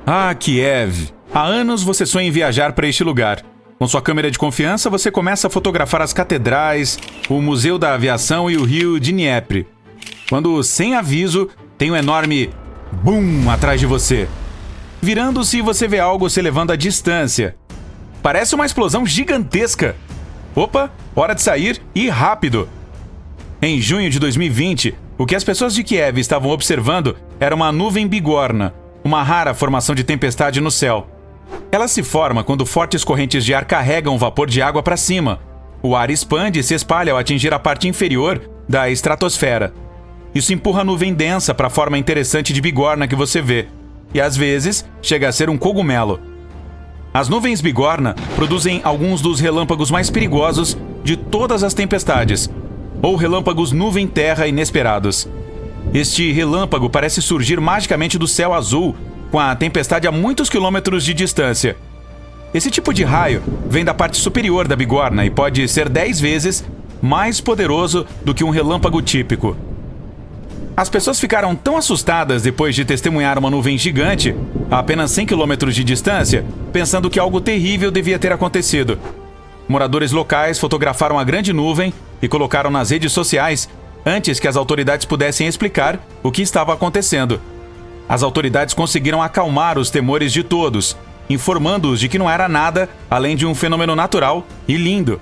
Ah, Kiev! Há anos você sonha em viajar para este lugar. Com sua câmera de confiança, você começa a fotografar as catedrais, o Museu da Aviação e o rio Dnieper. Quando, sem aviso, tem um enorme BUM atrás de você. Virando-se, você vê algo se elevando à distância. Parece uma explosão gigantesca. Opa, hora de sair e rápido! Em junho de 2020, o que as pessoas de Kiev estavam observando era uma nuvem bigorna, uma rara formação de tempestade no céu. Ela se forma quando fortes correntes de ar carregam vapor de água para cima. O ar expande e se espalha ao atingir a parte inferior da estratosfera. Isso empurra a nuvem densa para a forma interessante de bigorna que você vê, e às vezes chega a ser um cogumelo. As nuvens bigorna produzem alguns dos relâmpagos mais perigosos de todas as tempestades, ou relâmpagos nuvem-terra inesperados. Este relâmpago parece surgir magicamente do céu azul, com a tempestade a muitos quilômetros de distância. Esse tipo de raio vem da parte superior da bigorna e pode ser 10 vezes mais poderoso do que um relâmpago típico. As pessoas ficaram tão assustadas depois de testemunhar uma nuvem gigante, a apenas 100 km de distância, pensando que algo terrível devia ter acontecido. Moradores locais fotografaram a grande nuvem e colocaram nas redes sociais antes que as autoridades pudessem explicar o que estava acontecendo. As autoridades conseguiram acalmar os temores de todos, informando-os de que não era nada além de um fenômeno natural e lindo.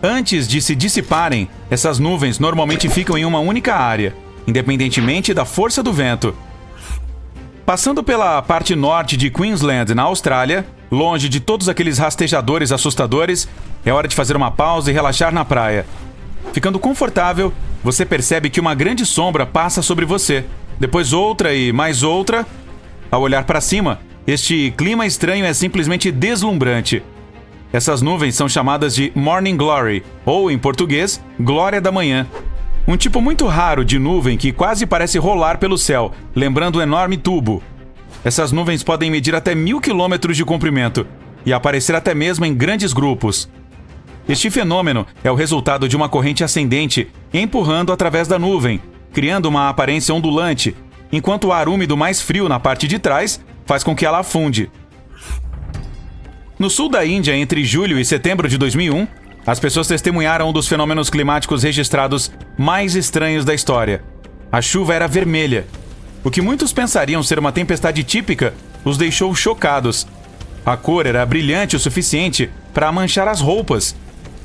Antes de se dissiparem, essas nuvens normalmente ficam em uma única área, independentemente da força do vento. Passando pela parte norte de Queensland, na Austrália, longe de todos aqueles rastejadores assustadores, é hora de fazer uma pausa e relaxar na praia. Ficando confortável, você percebe que uma grande sombra passa sobre você, depois outra e mais outra. Ao olhar para cima, este clima estranho é simplesmente deslumbrante. Essas nuvens são chamadas de Morning Glory, ou, em português, Glória da Manhã. Um tipo muito raro de nuvem que quase parece rolar pelo céu, lembrando um enorme tubo. Essas nuvens podem medir até 1000 quilômetros de comprimento e aparecer até mesmo em grandes grupos. Este fenômeno é o resultado de uma corrente ascendente empurrando através da nuvem, criando uma aparência ondulante, enquanto o ar úmido mais frio na parte de trás faz com que ela afunde. No sul da Índia, entre julho e setembro de 2001, as pessoas testemunharam um dos fenômenos climáticos registrados mais estranhos da história. A chuva era vermelha. O que muitos pensariam ser uma tempestade típica os deixou chocados. A cor era brilhante o suficiente para manchar as roupas.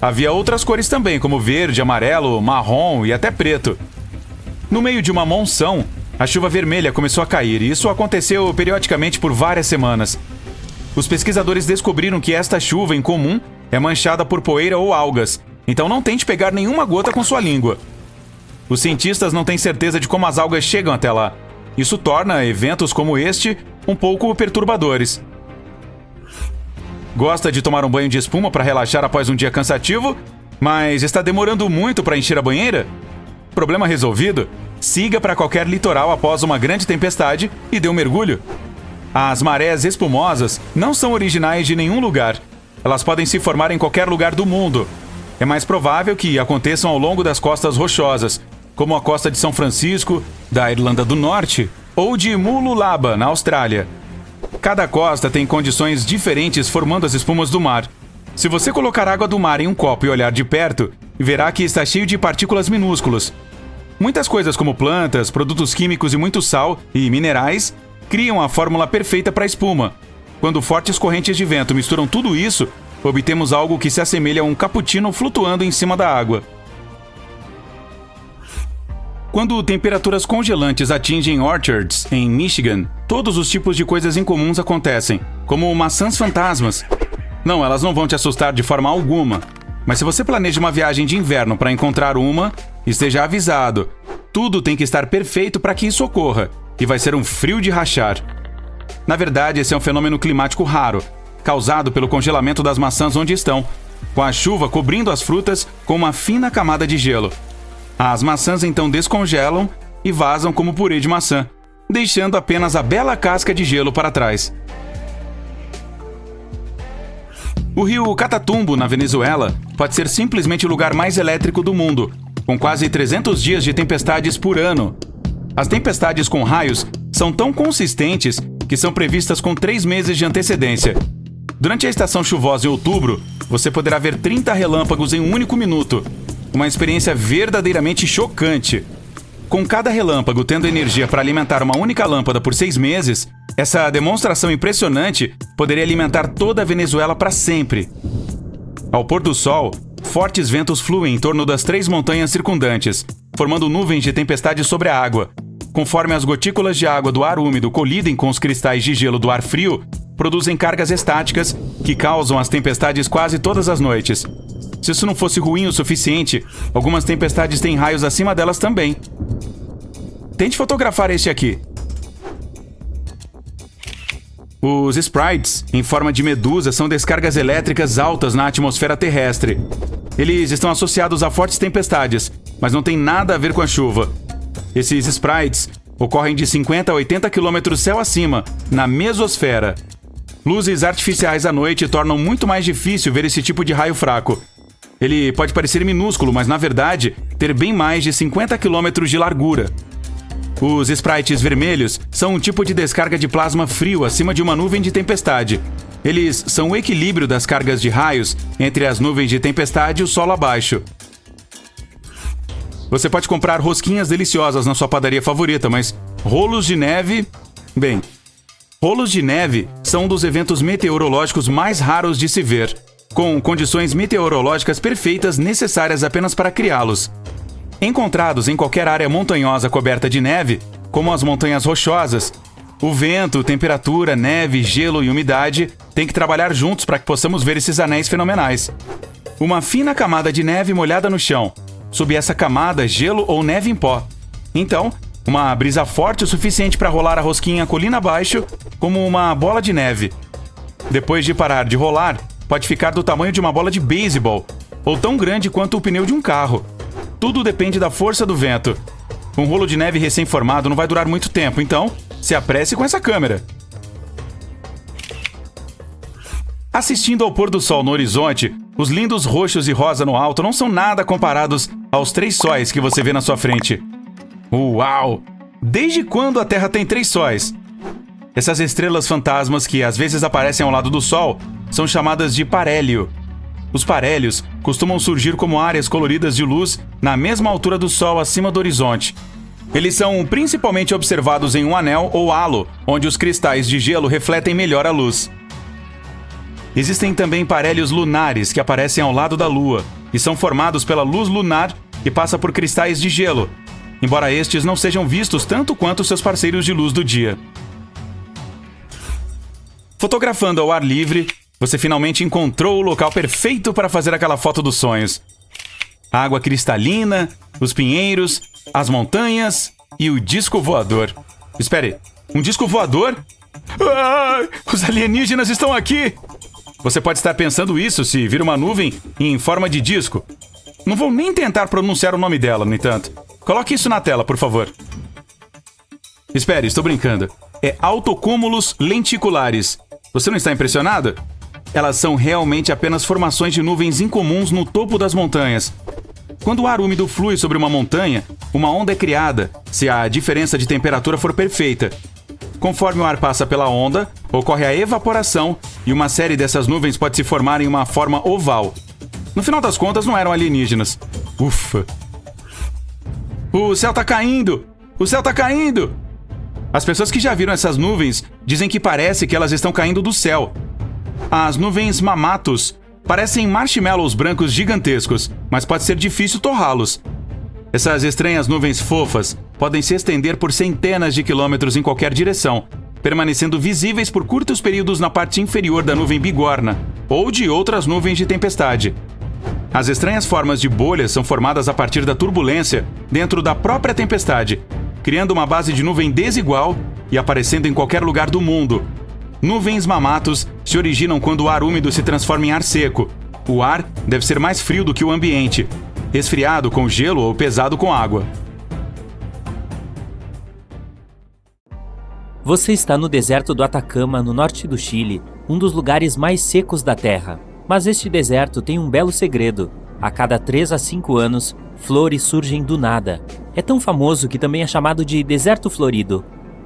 Havia outras cores também, como verde, amarelo, marrom e até preto. No meio de uma monção, a chuva vermelha começou a cair e isso aconteceu periodicamente por várias semanas. Os pesquisadores descobriram que esta chuva incomum é manchada por poeira ou algas, então não tente pegar nenhuma gota com sua língua. Os cientistas não têm certeza de como as algas chegam até lá. Isso torna eventos como este um pouco perturbadores. Gosta de tomar um banho de espuma para relaxar após um dia cansativo, mas está demorando muito para encher a banheira? Problema resolvido? Siga para qualquer litoral após uma grande tempestade e dê um mergulho. As marés espumosas não são originais de nenhum lugar. Elas podem se formar em qualquer lugar do mundo. É mais provável que aconteçam ao longo das costas rochosas, como a costa de São Francisco, da Irlanda do Norte, ou de Mululaba, na Austrália. Cada costa tem condições diferentes formando as espumas do mar. Se você colocar água do mar em um copo e olhar de perto, verá que está cheio de partículas minúsculas. Muitas coisas como plantas, produtos químicos e muito sal e minerais criam a fórmula perfeita para a espuma. Quando fortes correntes de vento misturam tudo isso, obtemos algo que se assemelha a um cappuccino flutuando em cima da água. Quando temperaturas congelantes atingem orchards em Michigan, todos os tipos de coisas incomuns acontecem, como maçãs fantasmas. Não, elas não vão te assustar de forma alguma. Mas se você planeja uma viagem de inverno para encontrar uma, esteja avisado. Tudo tem que estar perfeito para que isso ocorra, e vai ser um frio de rachar. Na verdade, esse é um fenômeno climático raro, causado pelo congelamento das maçãs onde estão, com a chuva cobrindo as frutas com uma fina camada de gelo. As maçãs então descongelam e vazam como purê de maçã, deixando apenas a bela casca de gelo para trás. O rio Catatumbo, na Venezuela, pode ser simplesmente o lugar mais elétrico do mundo, com quase 300 dias de tempestades por ano. As tempestades com raios são tão consistentes que são previstas com 3 meses de antecedência. Durante a estação chuvosa em outubro, você poderá ver 30 relâmpagos em um único minuto. Uma experiência verdadeiramente chocante. Com cada relâmpago tendo energia para alimentar uma única lâmpada por 6 meses, essa demonstração impressionante poderia alimentar toda a Venezuela para sempre. Ao pôr do sol, fortes ventos fluem em torno das 3 montanhas circundantes, formando nuvens de tempestade sobre a água. Conforme as gotículas de água do ar úmido colidem com os cristais de gelo do ar frio, produzem cargas estáticas que causam as tempestades quase todas as noites. Se isso não fosse ruim o suficiente, algumas tempestades têm raios acima delas também. Tente fotografar este aqui. Os sprites, em forma de medusa, são descargas elétricas altas na atmosfera terrestre. Eles estão associados a fortes tempestades, mas não tem nada a ver com a chuva. Esses sprites ocorrem de 50 a 80 km céu acima, na mesosfera. Luzes artificiais à noite tornam muito mais difícil ver esse tipo de raio fraco. Ele pode parecer minúsculo, mas na verdade ter bem mais de 50 km de largura. Os sprites vermelhos são um tipo de descarga de plasma frio acima de uma nuvem de tempestade. Eles são o equilíbrio das cargas de raios entre as nuvens de tempestade e o solo abaixo. Você pode comprar rosquinhas deliciosas na sua padaria favorita, mas rolos de neve... Bem, rolos de neve são um dos eventos meteorológicos mais raros de se ver, com condições meteorológicas perfeitas necessárias apenas para criá-los. Encontrados em qualquer área montanhosa coberta de neve, como as montanhas rochosas, o vento, temperatura, neve, gelo e umidade têm que trabalhar juntos para que possamos ver esses anéis fenomenais. Uma fina camada de neve molhada no chão. Sob essa camada, gelo ou neve em pó. Então, uma brisa forte o suficiente para rolar a rosquinha colina abaixo, como uma bola de neve. Depois de parar de rolar, pode ficar do tamanho de uma bola de beisebol, ou tão grande quanto o pneu de um carro. Tudo depende da força do vento. Um rolo de neve recém-formado não vai durar muito tempo, então se apresse com essa câmera. Assistindo ao pôr do sol no horizonte, os lindos roxos e rosa no alto não são nada comparados aos 3 sóis que você vê na sua frente. Uau! Desde quando a Terra tem 3 sóis? Essas estrelas fantasmas que às vezes aparecem ao lado do Sol são chamadas de parélio. Os parélios costumam surgir como áreas coloridas de luz na mesma altura do Sol acima do horizonte. Eles são principalmente observados em um anel ou halo, onde os cristais de gelo refletem melhor a luz. Existem também parélios lunares que aparecem ao lado da Lua e são formados pela luz lunar que passa por cristais de gelo, embora estes não sejam vistos tanto quanto seus parceiros de luz do dia. Fotografando ao ar livre, você finalmente encontrou o local perfeito para fazer aquela foto dos sonhos. A água cristalina, os pinheiros, as montanhas e o disco voador. Espere, um disco voador? Ah, os alienígenas estão aqui! Você pode estar pensando isso se vir uma nuvem em forma de disco. Não vou nem tentar pronunciar o nome dela, no entanto. Coloque isso na tela, por favor. Espere, estou brincando. É autocúmulos lenticulares. Você não está impressionado? Elas são realmente apenas formações de nuvens incomuns no topo das montanhas. Quando o ar úmido flui sobre uma montanha, uma onda é criada, se a diferença de temperatura for perfeita. Conforme o ar passa pela onda, ocorre a evaporação e uma série dessas nuvens pode se formar em uma forma oval. No final das contas, não eram alienígenas. Ufa! O céu tá caindo! O céu tá caindo! As pessoas que já viram essas nuvens dizem que parece que elas estão caindo do céu. As nuvens mamatos parecem marshmallows brancos gigantescos, mas pode ser difícil torrá-los. Essas estranhas nuvens fofas podem se estender por centenas de quilômetros em qualquer direção, permanecendo visíveis por curtos períodos na parte inferior da nuvem bigorna ou de outras nuvens de tempestade. As estranhas formas de bolhas são formadas a partir da turbulência dentro da própria tempestade, criando uma base de nuvem desigual e aparecendo em qualquer lugar do mundo. Nuvens mamatos se originam quando o ar úmido se transforma em ar seco. O ar deve ser mais frio do que o ambiente, resfriado com gelo ou pesado com água. Você está no deserto do Atacama, no norte do Chile, um dos lugares mais secos da Terra. Mas este deserto tem um belo segredo. A cada 3 a 5 anos, flores surgem do nada. É tão famoso que também é chamado de deserto florido.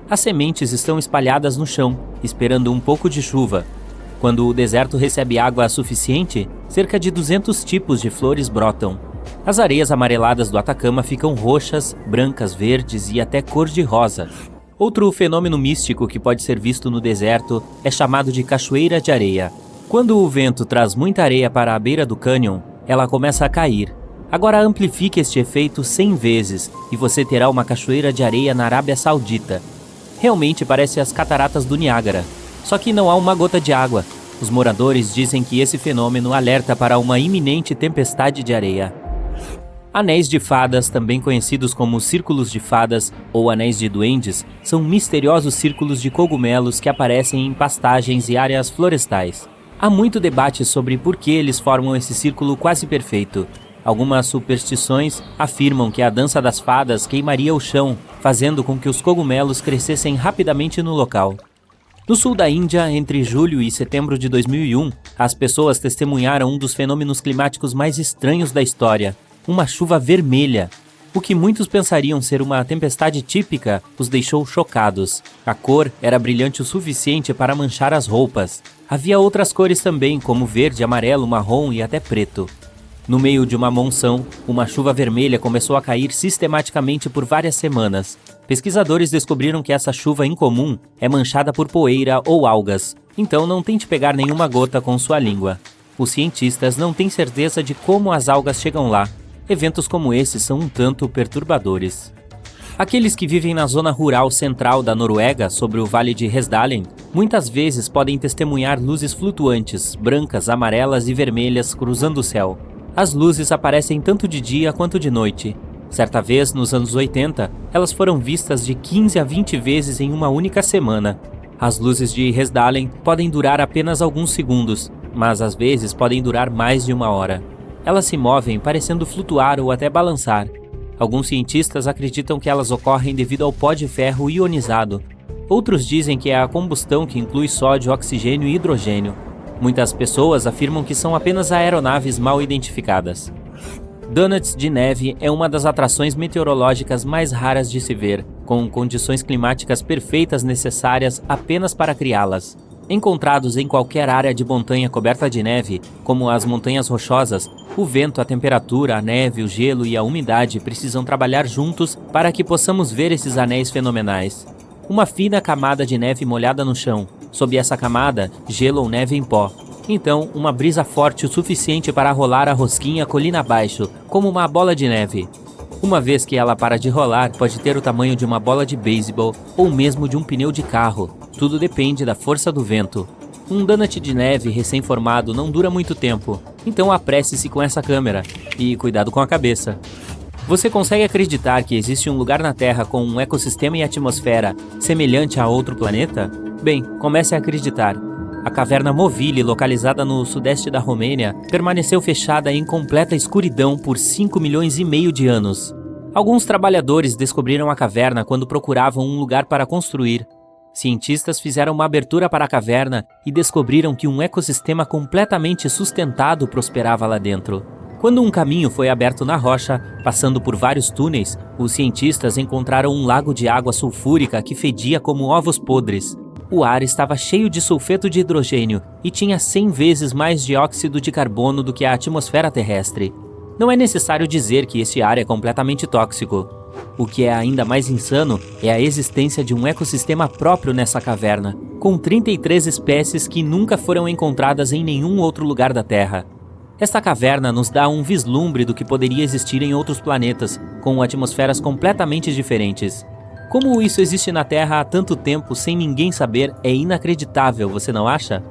As sementes estão espalhadas no chão, esperando um pouco de chuva. Quando o deserto recebe água suficiente, cerca de 200 tipos de flores brotam. As areias amareladas do Atacama ficam roxas, brancas, verdes e até cor-de-rosa. Outro fenômeno místico que pode ser visto no deserto é chamado de cachoeira de areia. Quando o vento traz muita areia para a beira do cânion, ela começa a cair. Agora amplifique este efeito 100 vezes e você terá uma cachoeira de areia na Arábia Saudita. Realmente parece as cataratas do Niágara, só que não há uma gota de água. Os moradores dizem que esse fenômeno alerta para uma iminente tempestade de areia. Anéis de fadas, também conhecidos como círculos de fadas ou anéis de duendes, são misteriosos círculos de cogumelos que aparecem em pastagens e áreas florestais. Há muito debate sobre por que eles formam esse círculo quase perfeito. Algumas superstições afirmam que a dança das fadas queimaria o chão, fazendo com que os cogumelos crescessem rapidamente no local. No sul da Índia, entre julho e setembro de 2001, as pessoas testemunharam um dos fenômenos climáticos mais estranhos da história, uma chuva vermelha. O que muitos pensariam ser uma tempestade típica os deixou chocados. A cor era brilhante o suficiente para manchar as roupas. Havia outras cores também, como verde, amarelo, marrom e até preto. No meio de uma monção, uma chuva vermelha começou a cair sistematicamente por várias semanas. Pesquisadores descobriram que essa chuva incomum é manchada por poeira ou algas, então não tente pegar nenhuma gota com sua língua. Os cientistas não têm certeza de como as algas chegam lá. Eventos como esses são um tanto perturbadores. Aqueles que vivem na zona rural central da Noruega, sobre o Vale de Hesdalen, muitas vezes podem testemunhar luzes flutuantes, brancas, amarelas e vermelhas cruzando o céu. As luzes aparecem tanto de dia quanto de noite. Certa vez, nos anos 80, elas foram vistas de 15 a 20 vezes em uma única semana. As luzes de Hesdalen podem durar apenas alguns segundos, mas às vezes podem durar mais de uma hora. Elas se movem parecendo flutuar ou até balançar. Alguns cientistas acreditam que elas ocorrem devido ao pó de ferro ionizado. Outros dizem que é a combustão que inclui sódio, oxigênio e hidrogênio. Muitas pessoas afirmam que são apenas aeronaves mal identificadas. Donuts de neve é uma das atrações meteorológicas mais raras de se ver, com condições climáticas perfeitas necessárias apenas para criá-las. Encontrados em qualquer área de montanha coberta de neve, como as montanhas rochosas, o vento, a temperatura, a neve, o gelo e a umidade precisam trabalhar juntos para que possamos ver esses anéis fenomenais. Uma fina camada de neve molhada no chão. Sob essa camada, gelo ou neve em pó. Então, uma brisa forte o suficiente para rolar a rosquinha colina abaixo, como uma bola de neve. Uma vez que ela para de rolar, pode ter o tamanho de uma bola de beisebol ou mesmo de um pneu de carro. Tudo depende da força do vento. Um donut de neve recém-formado não dura muito tempo, então apresse-se com essa câmera. E cuidado com a cabeça. Você consegue acreditar que existe um lugar na Terra com um ecossistema e atmosfera semelhante a outro planeta? Bem, comece a acreditar. A caverna Movile, localizada no sudeste da Romênia, permaneceu fechada em completa escuridão por 5,5 milhões de anos. Alguns trabalhadores descobriram a caverna quando procuravam um lugar para construir. Cientistas fizeram uma abertura para a caverna e descobriram que um ecossistema completamente sustentado prosperava lá dentro. Quando um caminho foi aberto na rocha, passando por vários túneis, os cientistas encontraram um lago de água sulfúrica que fedia como ovos podres. O ar estava cheio de sulfeto de hidrogênio e tinha 100 vezes mais dióxido de carbono do que a atmosfera terrestre. Não é necessário dizer que esse ar é completamente tóxico. O que é ainda mais insano é a existência de um ecossistema próprio nessa caverna, com 33 espécies que nunca foram encontradas em nenhum outro lugar da Terra. Esta caverna nos dá um vislumbre do que poderia existir em outros planetas, com atmosferas completamente diferentes. Como isso existe na Terra há tanto tempo sem ninguém saber é inacreditável, você não acha?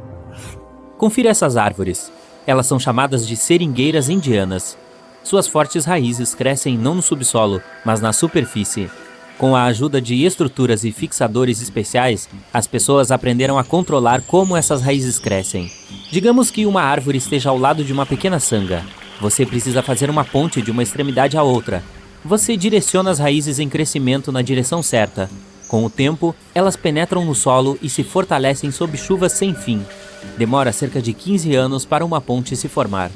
Confira essas árvores. Elas são chamadas de seringueiras indianas. Suas fortes raízes crescem não no subsolo, mas na superfície. Com a ajuda de estruturas e fixadores especiais, as pessoas aprenderam a controlar como essas raízes crescem. Digamos que uma árvore esteja ao lado de uma pequena sanga. Você precisa fazer uma ponte de uma extremidade à outra. Você direciona as raízes em crescimento na direção certa. Com o tempo, elas penetram no solo e se fortalecem sob chuvas sem fim. Demora cerca de 15 anos para uma ponte se formar.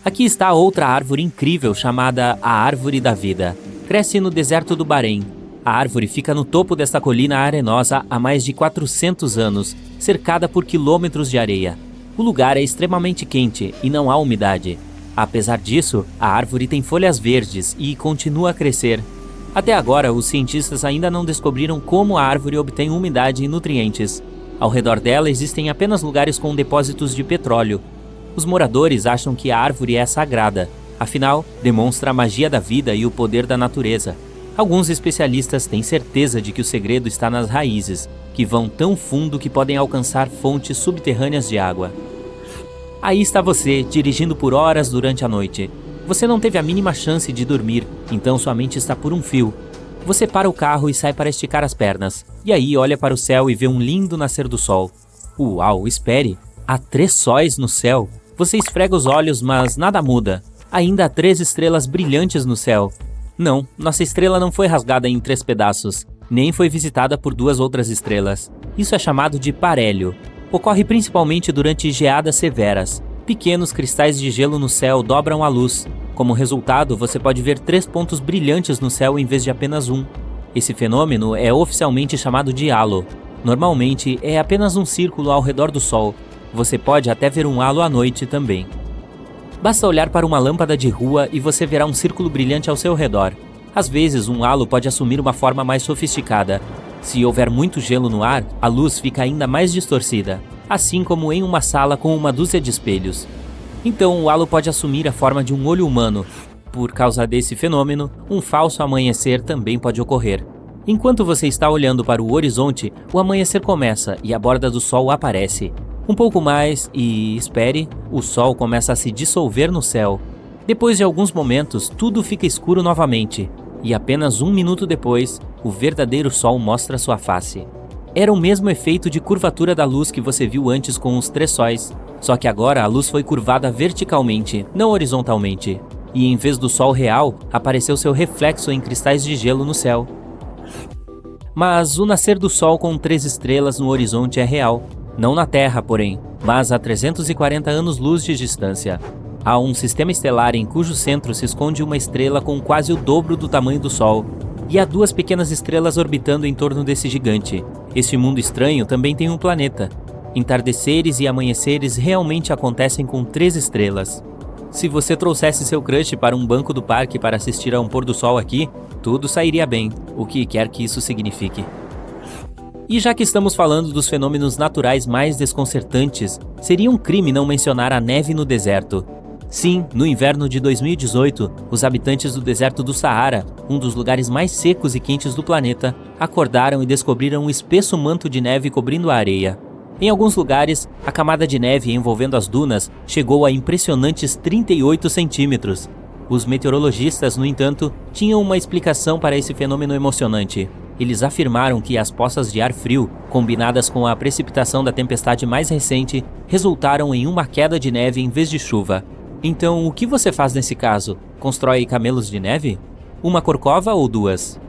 Aqui está outra árvore incrível chamada a Árvore da Vida. Cresce no deserto do Bahrein. A árvore fica no topo desta colina arenosa há mais de 400 anos, cercada por quilômetros de areia. O lugar é extremamente quente e não há umidade. Apesar disso, a árvore tem folhas verdes e continua a crescer. Até agora, os cientistas ainda não descobriram como a árvore obtém umidade e nutrientes. Ao redor dela existem apenas lugares com depósitos de petróleo. Os moradores acham que a árvore é sagrada, afinal, demonstra a magia da vida e o poder da natureza. Alguns especialistas têm certeza de que o segredo está nas raízes, que vão tão fundo que podem alcançar fontes subterrâneas de água. Aí está você, dirigindo por horas durante a noite. Você não teve a mínima chance de dormir, então sua mente está por um fio. Você para o carro e sai para esticar as pernas. E aí olha para o céu e vê um lindo nascer do sol. Uau, espere! Há 3 sóis no céu. Você esfrega os olhos, mas nada muda. Ainda há 3 estrelas brilhantes no céu. Não, nossa estrela não foi rasgada em 3 pedaços, nem foi visitada por 2 outras estrelas. Isso é chamado de parélio. Ocorre principalmente durante geadas severas. Pequenos cristais de gelo no céu dobram a luz. Como resultado, você pode ver 3 pontos brilhantes no céu em vez de apenas um. Esse fenômeno é oficialmente chamado de halo. Normalmente, é apenas um círculo ao redor do Sol. Você pode até ver um halo à noite também. Basta olhar para uma lâmpada de rua e você verá um círculo brilhante ao seu redor. Às vezes, um halo pode assumir uma forma mais sofisticada. Se houver muito gelo no ar, a luz fica ainda mais distorcida, assim como em uma sala com uma dúzia de espelhos. Então, o halo pode assumir a forma de um olho humano. Por causa desse fenômeno, um falso amanhecer também pode ocorrer. Enquanto você está olhando para o horizonte, o amanhecer começa e a borda do sol aparece. Um pouco mais e, espere, o sol começa a se dissolver no céu. Depois de alguns momentos, tudo fica escuro novamente. E apenas 1 minuto depois, o verdadeiro sol mostra sua face. Era o mesmo efeito de curvatura da luz que você viu antes com os 3 sóis. Só que agora a luz foi curvada verticalmente, não horizontalmente. E em vez do sol real, apareceu seu reflexo em cristais de gelo no céu. Mas o nascer do sol com 3 estrelas no horizonte é real. Não na Terra, porém, mas a 340 anos-luz de distância. Há um sistema estelar em cujo centro se esconde uma estrela com quase o dobro do tamanho do Sol. E há 2 pequenas estrelas orbitando em torno desse gigante. Este mundo estranho também tem um planeta. Entardeceres e amanheceres realmente acontecem com 3 estrelas. Se você trouxesse seu crush para um banco do parque para assistir a um pôr do sol aqui, tudo sairia bem, o que quer que isso signifique. E já que estamos falando dos fenômenos naturais mais desconcertantes, seria um crime não mencionar a neve no deserto. Sim, no inverno de 2018, os habitantes do deserto do Saara, um dos lugares mais secos e quentes do planeta, acordaram e descobriram um espesso manto de neve cobrindo a areia. Em alguns lugares, a camada de neve envolvendo as dunas chegou a impressionantes 38 centímetros. Os meteorologistas, no entanto, tinham uma explicação para esse fenômeno emocionante. Eles afirmaram que as poças de ar frio, combinadas com a precipitação da tempestade mais recente, resultaram em uma queda de neve em vez de chuva. Então, o que você faz nesse caso? Constrói camelos de neve? Uma corcova ou 2?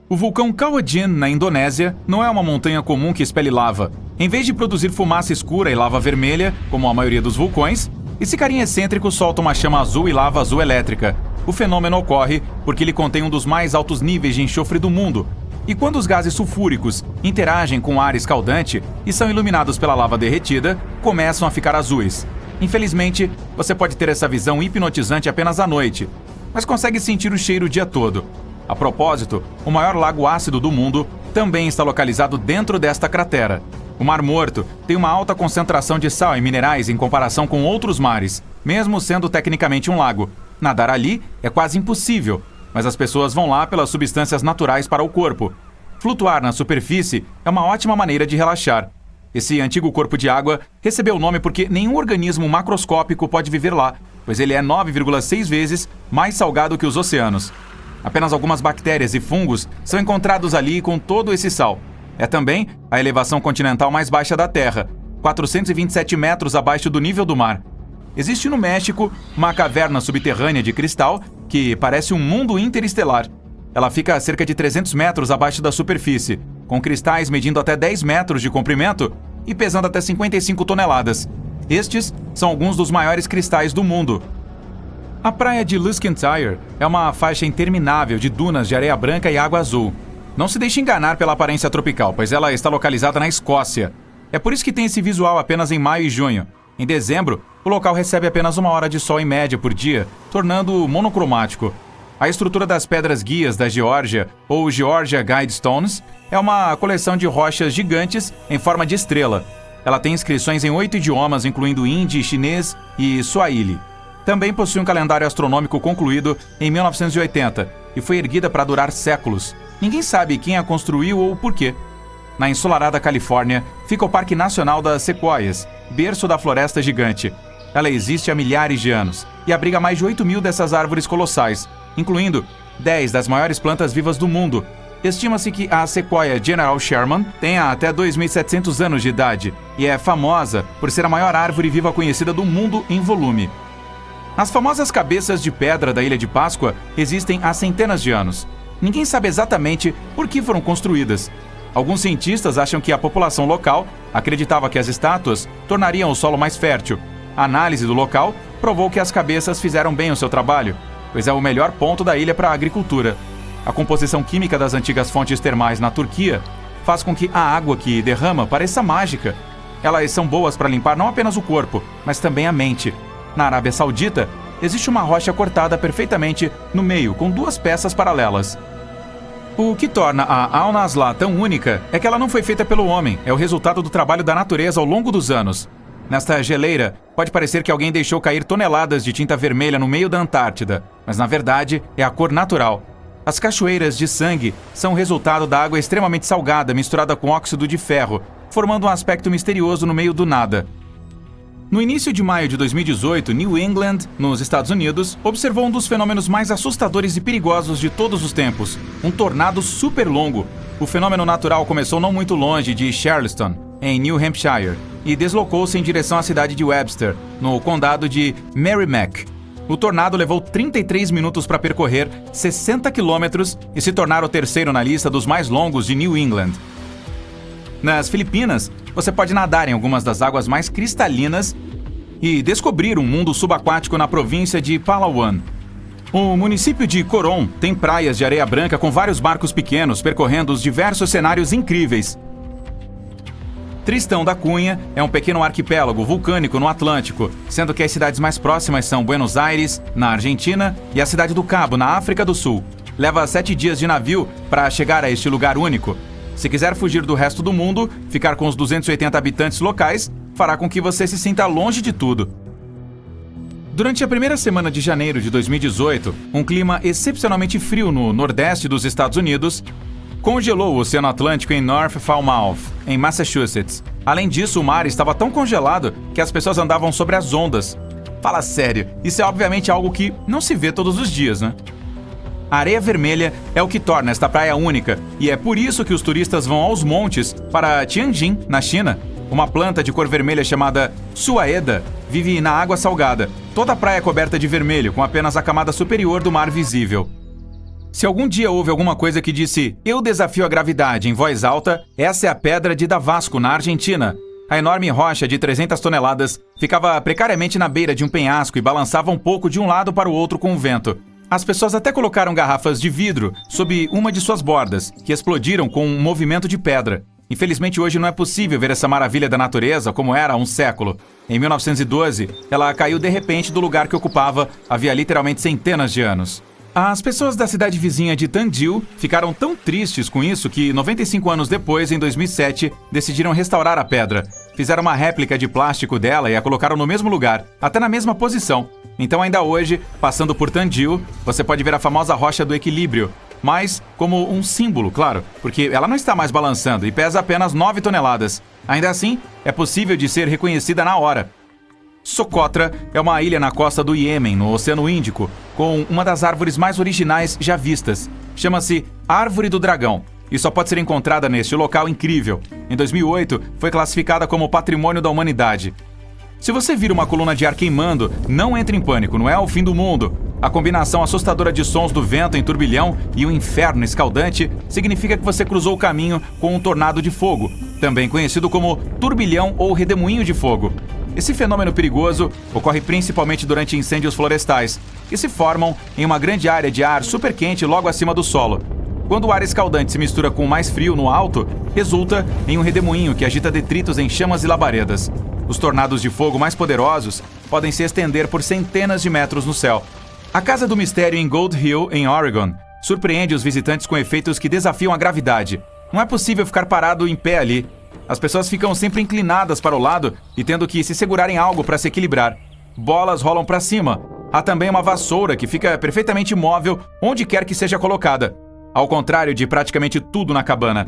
O vulcão Kawajan, na Indonésia, não é uma montanha comum que expele lava. Em vez de produzir fumaça escura e lava vermelha, como a maioria dos vulcões, esse carinha excêntrico solta uma chama azul e lava azul elétrica. O fenômeno ocorre porque ele contém um dos mais altos níveis de enxofre do mundo. E quando os gases sulfúricos interagem com o ar escaldante e são iluminados pela lava derretida, começam a ficar azuis. Infelizmente, você pode ter essa visão hipnotizante apenas à noite, mas consegue sentir o cheiro o dia todo. A propósito, o maior lago ácido do mundo também está localizado dentro desta cratera. O Mar Morto tem uma alta concentração de sal e minerais em comparação com outros mares, mesmo sendo tecnicamente um lago. Nadar ali é quase impossível, mas as pessoas vão lá pelas substâncias naturais para o corpo. Flutuar na superfície é uma ótima maneira de relaxar. Esse antigo corpo de água recebeu o nome porque nenhum organismo macroscópico pode viver lá, pois ele é 9,6 vezes mais salgado que os oceanos. Apenas algumas bactérias e fungos são encontrados ali com todo esse sal. É também a elevação continental mais baixa da Terra, 427 metros abaixo do nível do mar. Existe no México uma caverna subterrânea de cristal que parece um mundo interestelar. Ela fica a cerca de 300 metros abaixo da superfície, com cristais medindo até 10 metros de comprimento e pesando até 55 toneladas. Estes são alguns dos maiores cristais do mundo. A praia de Luskentyre é uma faixa interminável de dunas de areia branca e água azul. Não se deixe enganar pela aparência tropical, pois ela está localizada na Escócia. É por isso que tem esse visual apenas em maio e junho. Em dezembro, o local recebe apenas 1 hora de sol em média por dia, tornando-o monocromático. A estrutura das pedras guias da Geórgia, ou Georgia Guidestones, é uma coleção de rochas gigantes em forma de estrela. Ela tem inscrições em 8 idiomas, incluindo hindi, chinês e swahili. Também possui um calendário astronômico concluído em 1980 e foi erguida para durar séculos. Ninguém sabe quem a construiu ou por quê. Na ensolarada Califórnia, fica o Parque Nacional das Sequoias, berço da floresta gigante. Ela existe há milhares de anos e abriga mais de 8.000 dessas árvores colossais, incluindo 10 das maiores plantas vivas do mundo. Estima-se que a Sequoia General Sherman tenha até 2.700 anos de idade e é famosa por ser a maior árvore viva conhecida do mundo em volume. As famosas cabeças de pedra da Ilha de Páscoa existem há centenas de anos. Ninguém sabe exatamente por que foram construídas. Alguns cientistas acham que a população local acreditava que as estátuas tornariam o solo mais fértil. A análise do local provou que as cabeças fizeram bem o seu trabalho, pois é o melhor ponto da ilha para a agricultura. A composição química das antigas fontes termais na Turquia faz com que a água que derrama pareça mágica. Elas são boas para limpar não apenas o corpo, mas também a mente. Na Arábia Saudita, existe uma rocha cortada perfeitamente no meio, com 2 peças paralelas. O que torna a Al-Nazla tão única é que ela não foi feita pelo homem, é o resultado do trabalho da natureza ao longo dos anos. Nesta geleira, pode parecer que alguém deixou cair toneladas de tinta vermelha no meio da Antártida, mas na verdade é a cor natural. As cachoeiras de sangue são o resultado da água extremamente salgada misturada com óxido de ferro, formando um aspecto misterioso no meio do nada. No início de maio de 2018, New England, nos Estados Unidos, observou um dos fenômenos mais assustadores e perigosos de todos os tempos, um tornado super longo. O fenômeno natural começou não muito longe de Charleston, em New Hampshire, e deslocou-se em direção à cidade de Webster, no condado de Merrimack. O tornado levou 33 minutos para percorrer 60 quilômetros e se tornar o terceiro na lista dos mais longos de New England. Nas Filipinas, você pode nadar em algumas das águas mais cristalinas e descobrir um mundo subaquático na província de Palawan. O município de Coron tem praias de areia branca com vários barcos pequenos percorrendo os diversos cenários incríveis. Tristão da Cunha é um pequeno arquipélago vulcânico no Atlântico, sendo que as cidades mais próximas são Buenos Aires, na Argentina, e a cidade do Cabo, na África do Sul. Leva 7 dias de navio para chegar a este lugar único. Se quiser fugir do resto do mundo, ficar com os 280 habitantes locais fará com que você se sinta longe de tudo. Durante a primeira semana de janeiro de 2018, um clima excepcionalmente frio no nordeste dos Estados Unidos congelou o Oceano Atlântico em North Falmouth, em Massachusetts. Além disso, o mar estava tão congelado que as pessoas andavam sobre as ondas. Fala sério, isso é obviamente algo que não se vê todos os dias, né? A areia vermelha é o que torna esta praia única, e é por isso que os turistas vão aos montes para Tianjin, na China. Uma planta de cor vermelha chamada suaeda vive na água salgada. Toda a praia é coberta de vermelho, com apenas a camada superior do mar visível. Se algum dia houve alguma coisa que disse "Eu desafio a gravidade" em voz alta, essa é a Pedra de Davasco, na Argentina. A enorme rocha de 300 toneladas ficava precariamente na beira de um penhasco e balançava um pouco de um lado para o outro com o vento. As pessoas até colocaram garrafas de vidro sob uma de suas bordas, que explodiram com um movimento de pedra. Infelizmente, hoje não é possível ver essa maravilha da natureza como era há um século. Em 1912, ela caiu de repente do lugar que ocupava havia literalmente centenas de anos. As pessoas da cidade vizinha de Tandil ficaram tão tristes com isso que, 95 anos depois, em 2007, decidiram restaurar a pedra. Fizeram uma réplica de plástico dela e a colocaram no mesmo lugar, até na mesma posição. Então, ainda hoje, passando por Tandil, você pode ver a famosa Rocha do Equilíbrio, mas como um símbolo, claro, porque ela não está mais balançando e pesa apenas 9 toneladas. Ainda assim, é possível de ser reconhecida na hora. Socotra é uma ilha na costa do Iêmen, no Oceano Índico, com uma das árvores mais originais já vistas. Chama-se Árvore do Dragão e só pode ser encontrada neste local incrível. Em 2008, foi classificada como Patrimônio da Humanidade. Se você vir uma coluna de ar queimando, não entre em pânico, não é o fim do mundo. A combinação assustadora de sons do vento em turbilhão e um inferno escaldante significa que você cruzou o caminho com um tornado de fogo, também conhecido como turbilhão ou redemoinho de fogo. Esse fenômeno perigoso ocorre principalmente durante incêndios florestais, que se formam em uma grande área de ar super quente logo acima do solo. Quando o ar escaldante se mistura com o mais frio no alto, resulta em um redemoinho que agita detritos em chamas e labaredas. Os tornados de fogo mais poderosos podem se estender por centenas de metros no céu. A Casa do Mistério em Gold Hill, em Oregon, surpreende os visitantes com efeitos que desafiam a gravidade. Não é possível ficar parado em pé ali. As pessoas ficam sempre inclinadas para o lado e tendo que se segurar em algo para se equilibrar. Bolas rolam para cima. Há também uma vassoura que fica perfeitamente imóvel onde quer que seja colocada. Ao contrário de praticamente tudo na cabana.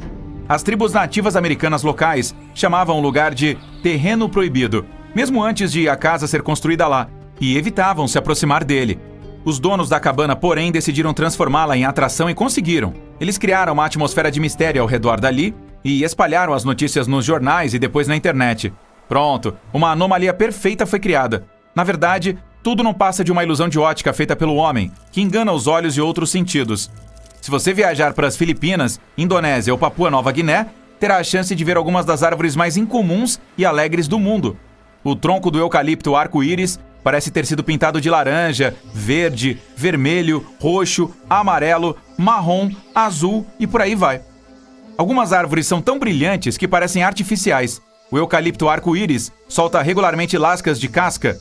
As tribos nativas americanas locais chamavam o lugar de terreno proibido, mesmo antes de a casa ser construída lá, e evitavam se aproximar dele. Os donos da cabana, porém, decidiram transformá-la em atração e conseguiram. Eles criaram uma atmosfera de mistério ao redor dali e espalharam as notícias nos jornais e depois na internet. Pronto, uma anomalia perfeita foi criada. Na verdade, tudo não passa de uma ilusão de ótica feita pelo homem, que engana os olhos e outros sentidos. Se você viajar para as Filipinas, Indonésia ou Papua Nova Guiné, terá a chance de ver algumas das árvores mais incomuns e alegres do mundo. O tronco do eucalipto arco-íris parece ter sido pintado de laranja, verde, vermelho, roxo, amarelo, marrom, azul e por aí vai. Algumas árvores são tão brilhantes que parecem artificiais. O eucalipto arco-íris solta regularmente lascas de casca,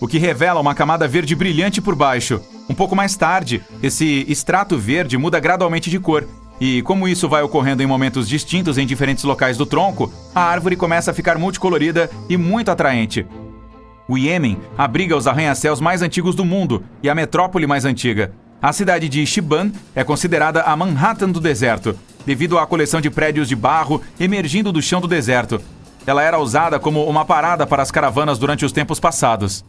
o que revela uma camada verde brilhante por baixo. Um pouco mais tarde, esse extrato verde muda gradualmente de cor, e como isso vai ocorrendo em momentos distintos em diferentes locais do tronco, a árvore começa a ficar multicolorida e muito atraente. O Iêmen abriga os arranha-céus mais antigos do mundo e a metrópole mais antiga. A cidade de Shiban é considerada a Manhattan do deserto, devido à coleção de prédios de barro emergindo do chão do deserto. Ela era usada como uma parada para as caravanas durante os tempos passados.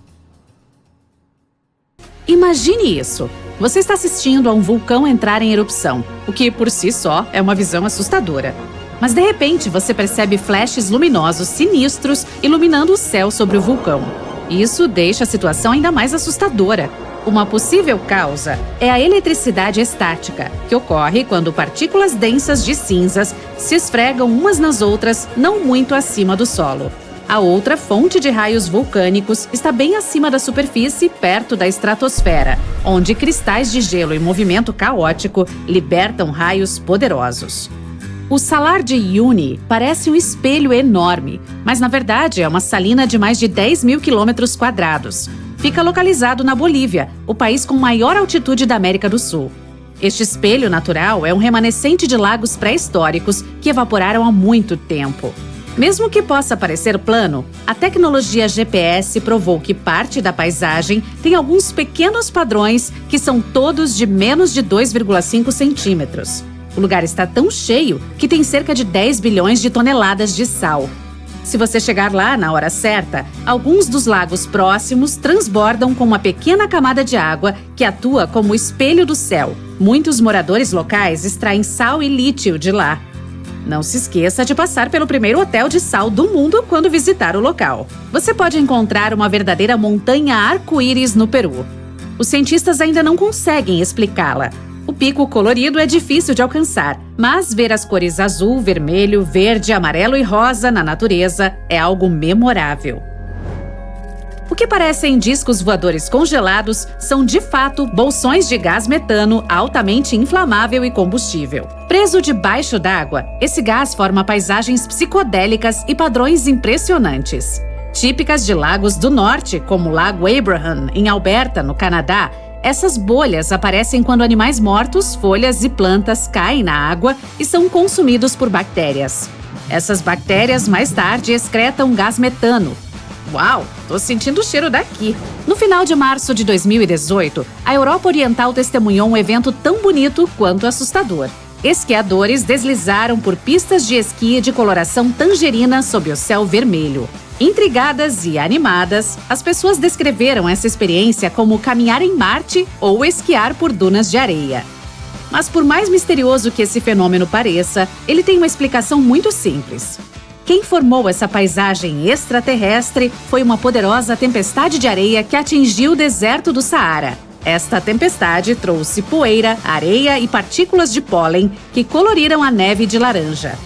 Imagine isso. Você está assistindo a um vulcão entrar em erupção, o que por si só é uma visão assustadora. Mas de repente você percebe flashes luminosos sinistros iluminando o céu sobre o vulcão. Isso deixa a situação ainda mais assustadora. Uma possível causa é a eletricidade estática, que ocorre quando partículas densas de cinzas se esfregam umas nas outras não muito acima do solo. A outra fonte de raios vulcânicos está bem acima da superfície, perto da estratosfera, onde cristais de gelo em movimento caótico libertam raios poderosos. O Salar de Uyuni parece um espelho enorme, mas na verdade é uma salina de mais de 10 mil quilômetros quadrados. Fica localizado na Bolívia, o país com maior altitude da América do Sul. Este espelho natural é um remanescente de lagos pré-históricos que evaporaram há muito tempo. Mesmo que possa parecer plano, a tecnologia GPS provou que parte da paisagem tem alguns pequenos padrões que são todos de menos de 2,5 centímetros. O lugar está tão cheio que tem cerca de 10 bilhões de toneladas de sal. Se você chegar lá na hora certa, alguns dos lagos próximos transbordam com uma pequena camada de água que atua como espelho do céu. Muitos moradores locais extraem sal e lítio de lá. Não se esqueça de passar pelo primeiro hotel de sal do mundo quando visitar o local. Você pode encontrar uma verdadeira montanha arco-íris no Peru. Os cientistas ainda não conseguem explicá-la. O pico colorido é difícil de alcançar, mas ver as cores azul, vermelho, verde, amarelo e rosa na natureza é algo memorável. O que parecem discos voadores congelados são, de fato, bolsões de gás metano altamente inflamável e combustível. Preso debaixo d'água, esse gás forma paisagens psicodélicas e padrões impressionantes. Típicas de lagos do norte, como o Lago Abraham, em Alberta, no Canadá, essas bolhas aparecem quando animais mortos, folhas e plantas caem na água e são consumidos por bactérias. Essas bactérias, mais tarde, excretam gás metano. Uau, tô sentindo o cheiro daqui. No final de março de 2018, a Europa Oriental testemunhou um evento tão bonito quanto assustador. Esquiadores deslizaram por pistas de esqui de coloração tangerina sob o céu vermelho. Intrigadas e animadas, as pessoas descreveram essa experiência como caminhar em Marte ou esquiar por dunas de areia. Mas por mais misterioso que esse fenômeno pareça, ele tem uma explicação muito simples. Quem formou essa paisagem extraterrestre foi uma poderosa tempestade de areia que atingiu o deserto do Saara. Esta tempestade trouxe poeira, areia e partículas de pólen que coloriram a neve de laranja.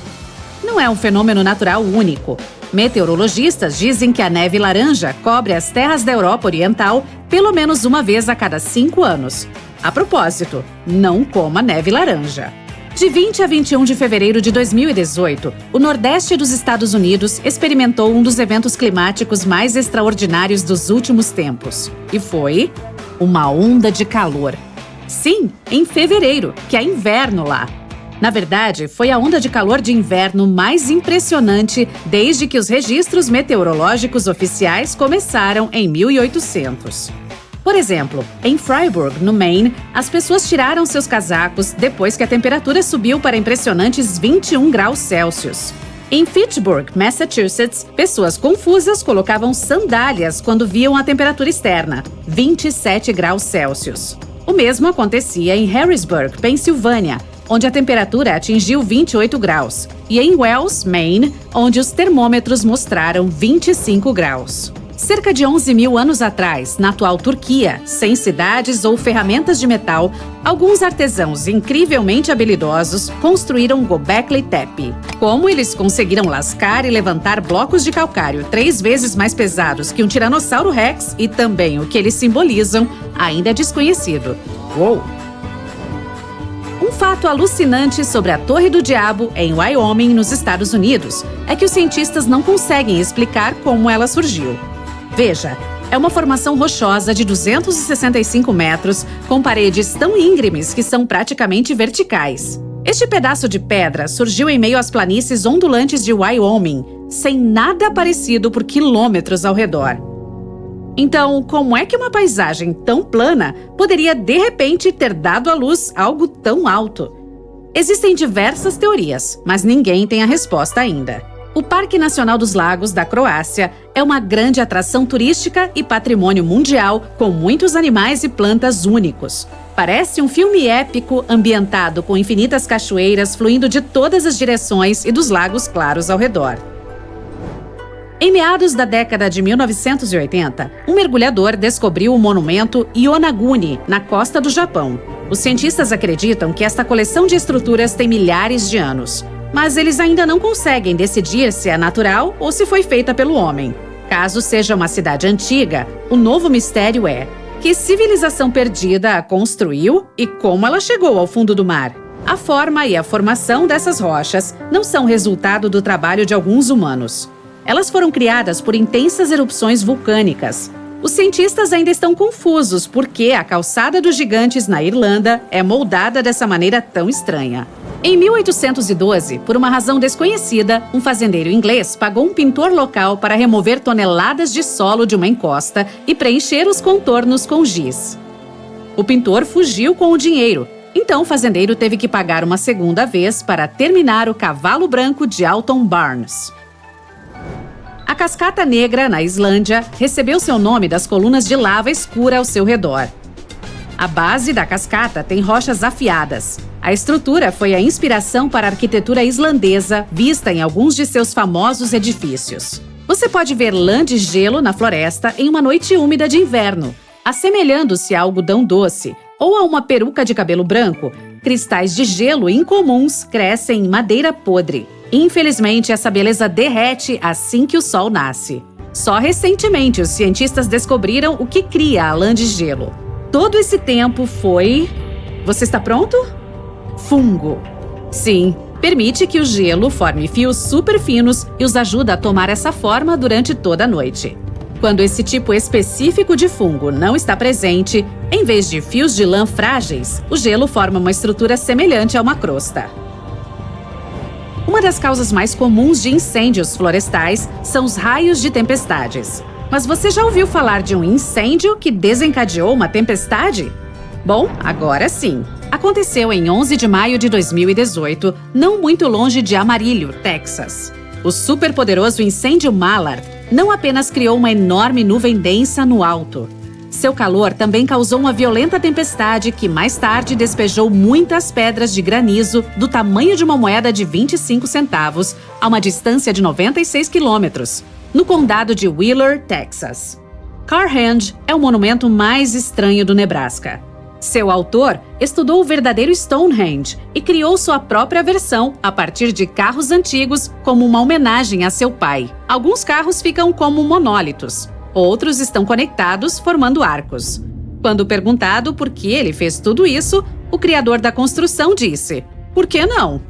Não é um fenômeno natural único. Meteorologistas dizem que a neve laranja cobre as terras da Europa Oriental pelo menos uma vez a cada 5 anos. A propósito, não coma neve laranja. De 20 a 21 de fevereiro de 2018, o Nordeste dos Estados Unidos experimentou um dos eventos climáticos mais extraordinários dos últimos tempos. E foi uma onda de calor. Sim, em fevereiro, que é inverno lá. Na verdade, foi a onda de calor de inverno mais impressionante desde que os registros meteorológicos oficiais começaram em 1800. Por exemplo, em Freiburg, no Maine, as pessoas tiraram seus casacos depois que a temperatura subiu para impressionantes 21 graus Celsius. Em Fitchburg, Massachusetts, pessoas confusas colocavam sandálias quando viam a temperatura externa, 27 graus Celsius. O mesmo acontecia em Harrisburg, Pensilvânia, onde a temperatura atingiu 28 graus, e em Wells, Maine, onde os termômetros mostraram 25 graus. Cerca de 11 mil anos atrás, na atual Turquia, sem cidades ou ferramentas de metal, alguns artesãos incrivelmente habilidosos construíram Göbekli Tepe. Como eles conseguiram lascar e levantar blocos de calcário 3 vezes mais pesados que um Tiranossauro Rex e também o que eles simbolizam, ainda é desconhecido. Uou! Um fato alucinante sobre a Torre do Diabo, em Wyoming, nos Estados Unidos, é que os cientistas não conseguem explicar como ela surgiu. Veja, é uma formação rochosa de 265 metros, com paredes tão íngremes que são praticamente verticais. Este pedaço de pedra surgiu em meio às planícies ondulantes de Wyoming, sem nada parecido por quilômetros ao redor. Então, como é que uma paisagem tão plana poderia, de repente, ter dado à luz algo tão alto? Existem diversas teorias, mas ninguém tem a resposta ainda. O Parque Nacional dos Lagos, da Croácia, é uma grande atração turística e patrimônio mundial com muitos animais e plantas únicos. Parece um filme épico ambientado com infinitas cachoeiras fluindo de todas as direções e dos lagos claros ao redor. Em meados da década de 1980, um mergulhador descobriu o monumento Yonaguni, na costa do Japão. Os cientistas acreditam que esta coleção de estruturas tem milhares de anos, mas eles ainda não conseguem decidir se é natural ou se foi feita pelo homem. Caso seja uma cidade antiga, o novo mistério é: que civilização perdida a construiu e como ela chegou ao fundo do mar? A forma e a formação dessas rochas não são resultado do trabalho de alguns humanos. Elas foram criadas por intensas erupções vulcânicas. Os cientistas ainda estão confusos porque a calçada dos gigantes na Irlanda é moldada dessa maneira tão estranha. Em 1812, por uma razão desconhecida, um fazendeiro inglês pagou um pintor local para remover toneladas de solo de uma encosta e preencher os contornos com giz. O pintor fugiu com o dinheiro, então o fazendeiro teve que pagar uma segunda vez para terminar o Cavalo Branco de Alton Barnes. A Cascata Negra, na Islândia, recebeu seu nome das colunas de lava escura ao seu redor. A base da cascata tem rochas afiadas. A estrutura foi a inspiração para a arquitetura islandesa, vista em alguns de seus famosos edifícios. Você pode ver lã de gelo na floresta em uma noite úmida de inverno, assemelhando-se a algodão doce ou a uma peruca de cabelo branco. Cristais de gelo incomuns crescem em madeira podre. Infelizmente, essa beleza derrete assim que o sol nasce. Só recentemente, os cientistas descobriram o que cria a lã de gelo. Todo esse tempo foi... Você está pronto? Fungo. Sim, permite que o gelo forme fios super finos e os ajuda a tomar essa forma durante toda a noite. Quando esse tipo específico de fungo não está presente, em vez de fios de lã frágeis, o gelo forma uma estrutura semelhante a uma crosta. Uma das causas mais comuns de incêndios florestais são os raios de tempestades. Mas você já ouviu falar de um incêndio que desencadeou uma tempestade? Bom, agora sim. Aconteceu em 11 de maio de 2018, não muito longe de Amarillo, Texas. O superpoderoso incêndio Mallard não apenas criou uma enorme nuvem densa no alto. Seu calor também causou uma violenta tempestade que mais tarde despejou muitas pedras de granizo do tamanho de uma moeda de 25 centavos a uma distância de 96 quilômetros, no condado de Wheeler, Texas. Carhenge é o monumento mais estranho do Nebraska. Seu autor estudou o verdadeiro Stonehenge e criou sua própria versão a partir de carros antigos como uma homenagem a seu pai. Alguns carros ficam como monólitos, outros estão conectados formando arcos. Quando perguntado por que ele fez tudo isso, o criador da construção disse: "Por que não?"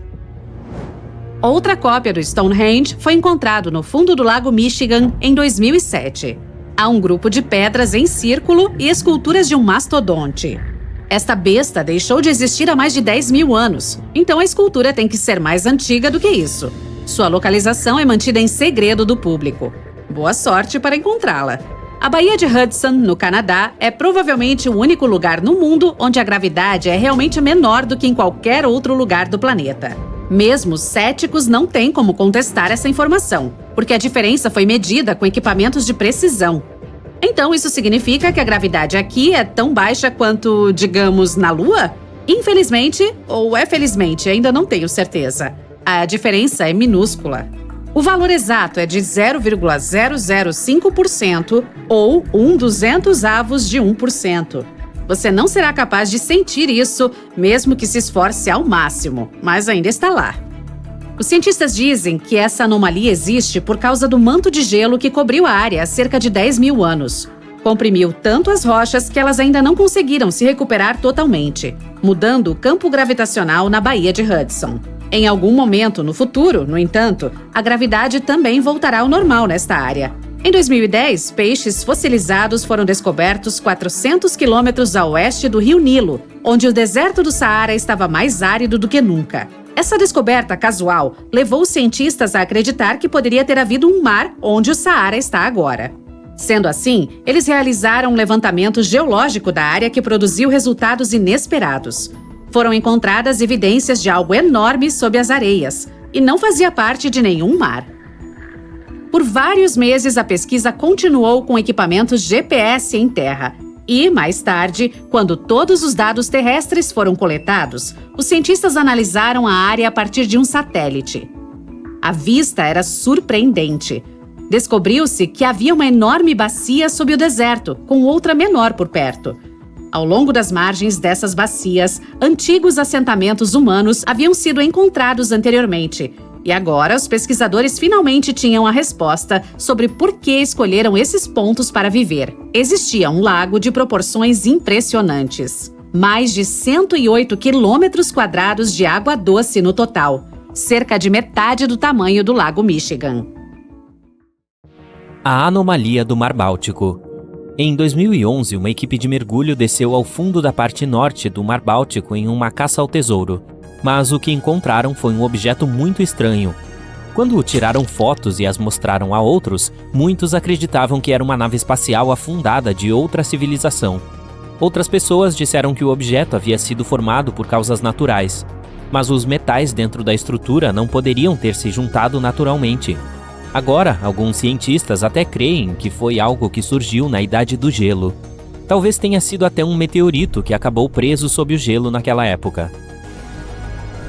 Outra cópia do Stonehenge foi encontrado no fundo do Lago Michigan em 2007. Há um grupo de pedras em círculo e esculturas de um mastodonte. Esta besta deixou de existir há mais de 10 mil anos, então a escultura tem que ser mais antiga do que isso. Sua localização é mantida em segredo do público. Boa sorte para encontrá-la. A Baía de Hudson, no Canadá, é provavelmente o único lugar no mundo onde a gravidade é realmente menor do que em qualquer outro lugar do planeta. Mesmo os céticos não têm como contestar essa informação, porque a diferença foi medida com equipamentos de precisão. Então, isso significa que a gravidade aqui é tão baixa quanto, digamos, na Lua? Infelizmente, ou felizmente, ainda não tenho certeza. A diferença é minúscula. O valor exato é de 0,005% ou 1/200avos de 1%. Você não será capaz de sentir isso, mesmo que se esforce ao máximo, mas ainda está lá. Os cientistas dizem que essa anomalia existe por causa do manto de gelo que cobriu a área há cerca de 10 mil anos. Comprimiu tanto as rochas que elas ainda não conseguiram se recuperar totalmente, mudando o campo gravitacional na Baía de Hudson. Em algum momento no futuro, no entanto, a gravidade também voltará ao normal nesta área. Em 2010, peixes fossilizados foram descobertos 400 quilômetros a oeste do Rio Nilo, onde o deserto do Saara estava mais árido do que nunca. Essa descoberta casual levou os cientistas a acreditar que poderia ter havido um mar onde o Saara está agora. Sendo assim, eles realizaram um levantamento geológico da área que produziu resultados inesperados. Foram encontradas evidências de algo enorme sob as areias, e não fazia parte de nenhum mar. Por vários meses, a pesquisa continuou com equipamentos GPS em terra. E, mais tarde, quando todos os dados terrestres foram coletados, os cientistas analisaram a área a partir de um satélite. A vista era surpreendente. Descobriu-se que havia uma enorme bacia sob o deserto, com outra menor por perto. Ao longo das margens dessas bacias, antigos assentamentos humanos haviam sido encontrados anteriormente. E agora, os pesquisadores finalmente tinham a resposta sobre por que escolheram esses pontos para viver. Existia um lago de proporções impressionantes. Mais de 108 quilômetros quadrados de água doce no total, cerca de metade do tamanho do Lago Michigan. A anomalia do Mar Báltico. Em 2011, uma equipe de mergulho desceu ao fundo da parte norte do Mar Báltico em uma caça ao tesouro. Mas o que encontraram foi um objeto muito estranho. Quando tiraram fotos e as mostraram a outros, muitos acreditavam que era uma nave espacial afundada de outra civilização. Outras pessoas disseram que o objeto havia sido formado por causas naturais, mas os metais dentro da estrutura não poderiam ter se juntado naturalmente. Agora, alguns cientistas até creem que foi algo que surgiu na Idade do Gelo. Talvez tenha sido até um meteorito que acabou preso sob o gelo naquela época.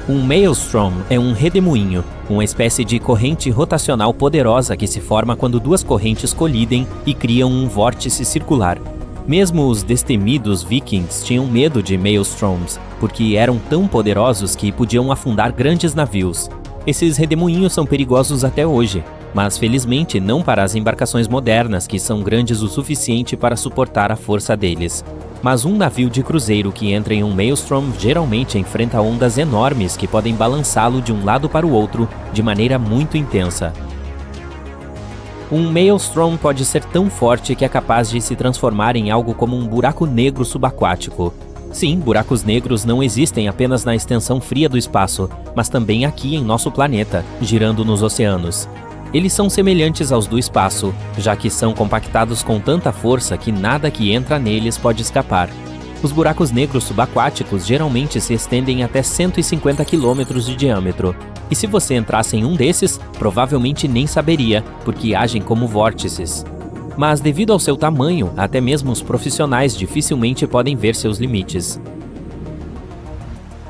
Um maelstrom é um redemoinho, uma espécie de corrente rotacional poderosa que se forma quando duas correntes colidem e criam um vórtice circular. Mesmo os destemidos vikings tinham medo de maelstroms, porque eram tão poderosos que podiam afundar grandes navios. Esses redemoinhos são perigosos até hoje, mas felizmente não para as embarcações modernas que são grandes o suficiente para suportar a força deles. Mas um navio de cruzeiro que entra em um maelstrom geralmente enfrenta ondas enormes que podem balançá-lo de um lado para o outro de maneira muito intensa. Um maelstrom pode ser tão forte que é capaz de se transformar em algo como um buraco negro subaquático. Sim, buracos negros não existem apenas na extensão fria do espaço, mas também aqui em nosso planeta, girando nos oceanos. Eles são semelhantes aos do espaço, já que são compactados com tanta força que nada que entra neles pode escapar. Os buracos negros subaquáticos geralmente se estendem até 150 km de diâmetro, e se você entrasse em um desses, provavelmente nem saberia, porque agem como vórtices. Mas devido ao seu tamanho, até mesmo os profissionais dificilmente podem ver seus limites.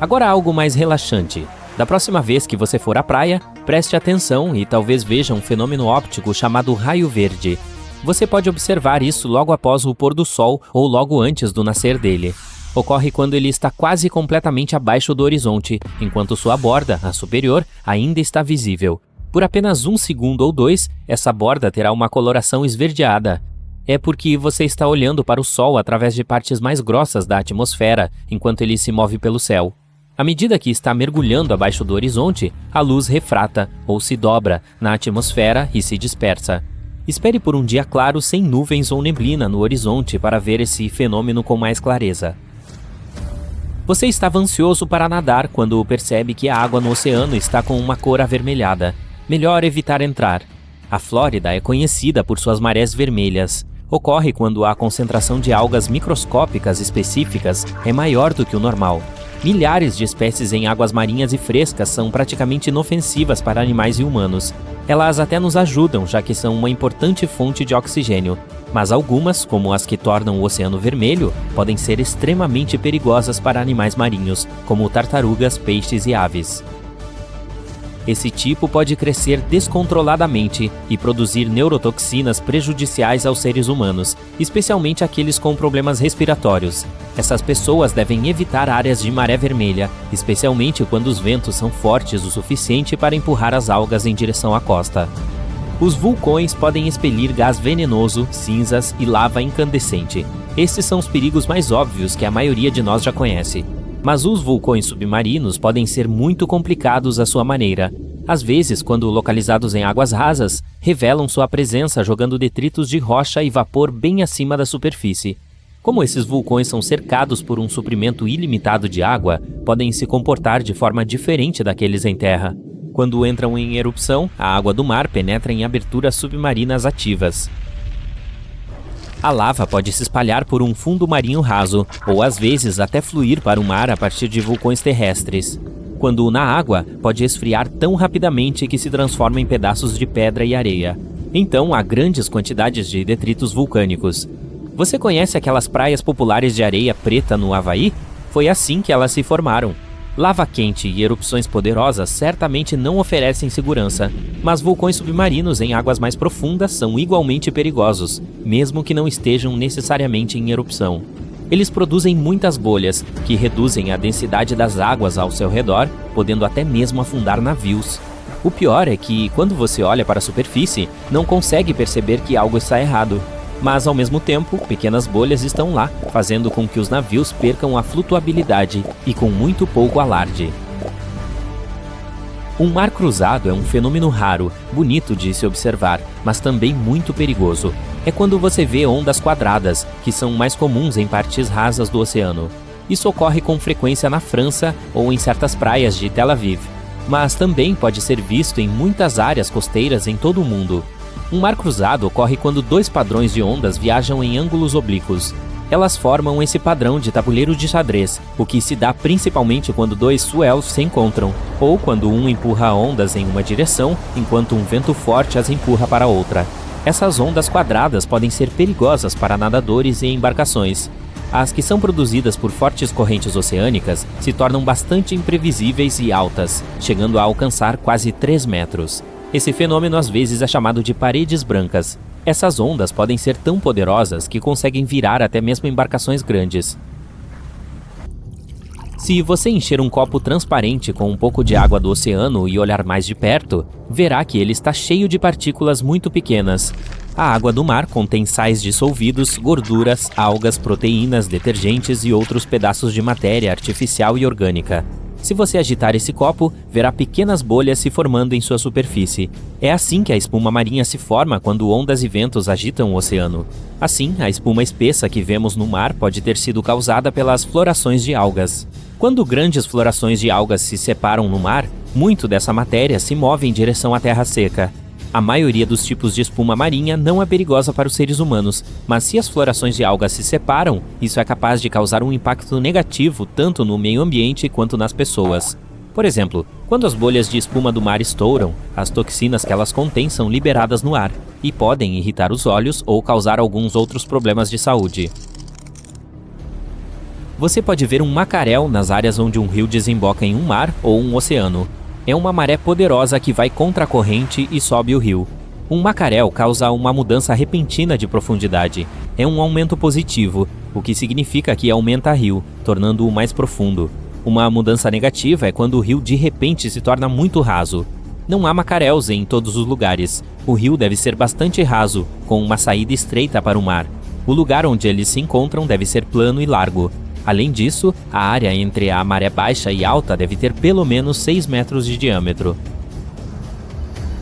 Agora algo mais relaxante. Da próxima vez que você for à praia, preste atenção e talvez veja um fenômeno óptico chamado raio verde. Você pode observar isso logo após o pôr do sol ou logo antes do nascer dele. ocorre quando ele está quase completamente abaixo do horizonte, enquanto sua borda, a superior, ainda está visível. Por apenas 1 segundo ou 2, essa borda terá uma coloração esverdeada. É porque você está olhando para o Sol através de partes mais grossas da atmosfera, enquanto ele se move pelo céu. À medida que está mergulhando abaixo do horizonte, a luz refrata, ou se dobra, na atmosfera e se dispersa. Espere por um dia claro sem nuvens ou neblina no horizonte para ver esse fenômeno com mais clareza. Você estava ansioso para nadar quando percebe que a água no oceano está com uma cor avermelhada. Melhor evitar entrar. A Flórida é conhecida por suas marés vermelhas. Ocorre quando a concentração de algas microscópicas específicas é maior do que o normal. Milhares de espécies em águas marinhas e frescas são praticamente inofensivas para animais e humanos. Elas até nos ajudam, já que são uma importante fonte de oxigênio. Mas algumas, como as que tornam o oceano vermelho, podem ser extremamente perigosas para animais marinhos, como tartarugas, peixes e aves. Esse tipo pode crescer descontroladamente e produzir neurotoxinas prejudiciais aos seres humanos, especialmente aqueles com problemas respiratórios. Essas pessoas devem evitar áreas de maré vermelha, especialmente quando os ventos são fortes o suficiente para empurrar as algas em direção à costa. Os vulcões podem expelir gás venenoso, cinzas e lava incandescente. Esses são os perigos mais óbvios que a maioria de nós já conhece. Mas os vulcões submarinos podem ser muito complicados à sua maneira. Às vezes, quando localizados em águas rasas, revelam sua presença jogando detritos de rocha e vapor bem acima da superfície. Como esses vulcões são cercados por um suprimento ilimitado de água, podem se comportar de forma diferente daqueles em terra. Quando entram em erupção, a água do mar penetra em aberturas submarinas ativas. A lava pode se espalhar por um fundo marinho raso, ou às vezes até fluir para o mar a partir de vulcões terrestres. Quando na água, pode esfriar tão rapidamente que se transforma em pedaços de pedra e areia. Então há grandes quantidades de detritos vulcânicos. Você conhece aquelas praias populares de areia preta no Havaí? Foi assim que elas se formaram. Lava quente e erupções poderosas certamente não oferecem segurança, mas vulcões submarinos em águas mais profundas são igualmente perigosos, mesmo que não estejam necessariamente em erupção. Eles produzem muitas bolhas, que reduzem a densidade das águas ao seu redor, podendo até mesmo afundar navios. O pior é que, quando você olha para a superfície, não consegue perceber que algo está errado. Mas, ao mesmo tempo, pequenas bolhas estão lá, fazendo com que os navios percam a flutuabilidade e com muito pouco alarde. Um mar cruzado é um fenômeno raro, bonito de se observar, mas também muito perigoso. É quando você vê ondas quadradas, que são mais comuns em partes rasas do oceano. Isso ocorre com frequência na França ou em certas praias de Tel Aviv, mas também pode ser visto em muitas áreas costeiras em todo o mundo. Um mar cruzado ocorre quando dois padrões de ondas viajam em ângulos oblíquos. Elas formam esse padrão de tabuleiro de xadrez, o que se dá principalmente quando dois swells se encontram, ou quando um empurra ondas em uma direção, enquanto um vento forte as empurra para outra. Essas ondas quadradas podem ser perigosas para nadadores e embarcações. As que são produzidas por fortes correntes oceânicas se tornam bastante imprevisíveis e altas, chegando a alcançar quase 3 metros. Esse fenômeno às vezes é chamado de paredes brancas. Essas ondas podem ser tão poderosas que conseguem virar até mesmo embarcações grandes. Se você encher um copo transparente com um pouco de água do oceano e olhar mais de perto, verá que ele está cheio de partículas muito pequenas. A água do mar contém sais dissolvidos, gorduras, algas, proteínas, detergentes e outros pedaços de matéria artificial e orgânica. Se você agitar esse copo, verá pequenas bolhas se formando em sua superfície. É assim que a espuma marinha se forma quando ondas e ventos agitam o oceano. Assim, a espuma espessa que vemos no mar pode ter sido causada pelas florações de algas. Quando grandes florações de algas se separam no mar, muito dessa matéria se move em direção à terra seca. A maioria dos tipos de espuma marinha não é perigosa para os seres humanos, mas se as florações de algas se separam, isso é capaz de causar um impacto negativo tanto no meio ambiente quanto nas pessoas. Por exemplo, quando as bolhas de espuma do mar estouram, as toxinas que elas contêm são liberadas no ar e podem irritar os olhos ou causar alguns outros problemas de saúde. Você pode ver um macarel nas áreas onde um rio desemboca em um mar ou um oceano. É uma maré poderosa que vai contra a corrente e sobe o rio. Um macarel causa uma mudança repentina de profundidade. é um aumento positivo, o que significa que aumenta rio, tornando-o mais profundo. Uma mudança negativa é quando o rio de repente se torna muito raso. Não há macaréus em todos os lugares. O rio deve ser bastante raso, com uma saída estreita para o mar. O lugar onde eles se encontram deve ser plano e largo. Além disso, a área entre a maré baixa e alta deve ter pelo menos 6 metros de diâmetro.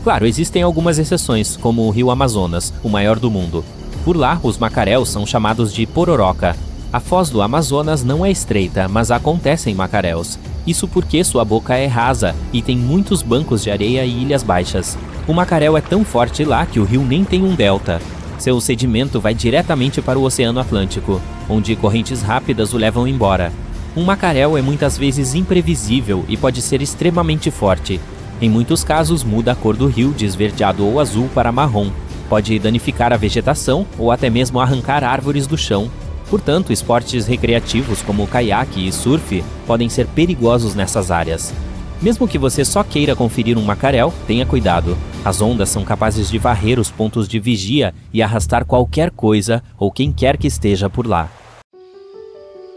Claro, existem algumas exceções, como o rio Amazonas, o maior do mundo. Por lá, os macaréus são chamados de pororoca. A foz do Amazonas não é estreita, mas acontecem macaréus. Isso porque sua boca é rasa e tem muitos bancos de areia e ilhas baixas. O macaréu é tão forte lá que o rio nem tem um delta. Seu sedimento vai diretamente para o Oceano Atlântico, onde correntes rápidas o levam embora. Um macaréu é muitas vezes imprevisível e pode ser extremamente forte. Em muitos casos, muda a cor do rio de esverdeado ou azul para marrom. Pode danificar a vegetação ou até mesmo arrancar árvores do chão. Portanto, esportes recreativos como caiaque e surf podem ser perigosos nessas áreas. Mesmo que você só queira conferir um macaréu, tenha cuidado. As ondas são capazes de varrer os pontos de vigia e arrastar qualquer coisa ou quem quer que esteja por lá.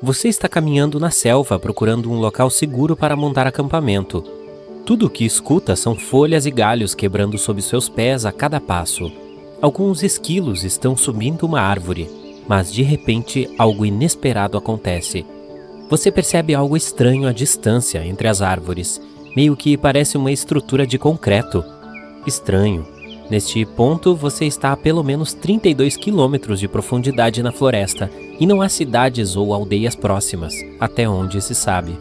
Você está caminhando na selva procurando um local seguro para montar acampamento. Tudo o que escuta são folhas e galhos quebrando sob seus pés a cada passo. Alguns esquilos estão subindo uma árvore, mas de repente algo inesperado acontece. Você percebe algo estranho à distância entre as árvores, meio que parece uma estrutura de concreto. Estranho. Neste ponto, você está a pelo menos 32 quilômetros de profundidade na floresta e não há cidades ou aldeias próximas, até onde se sabe.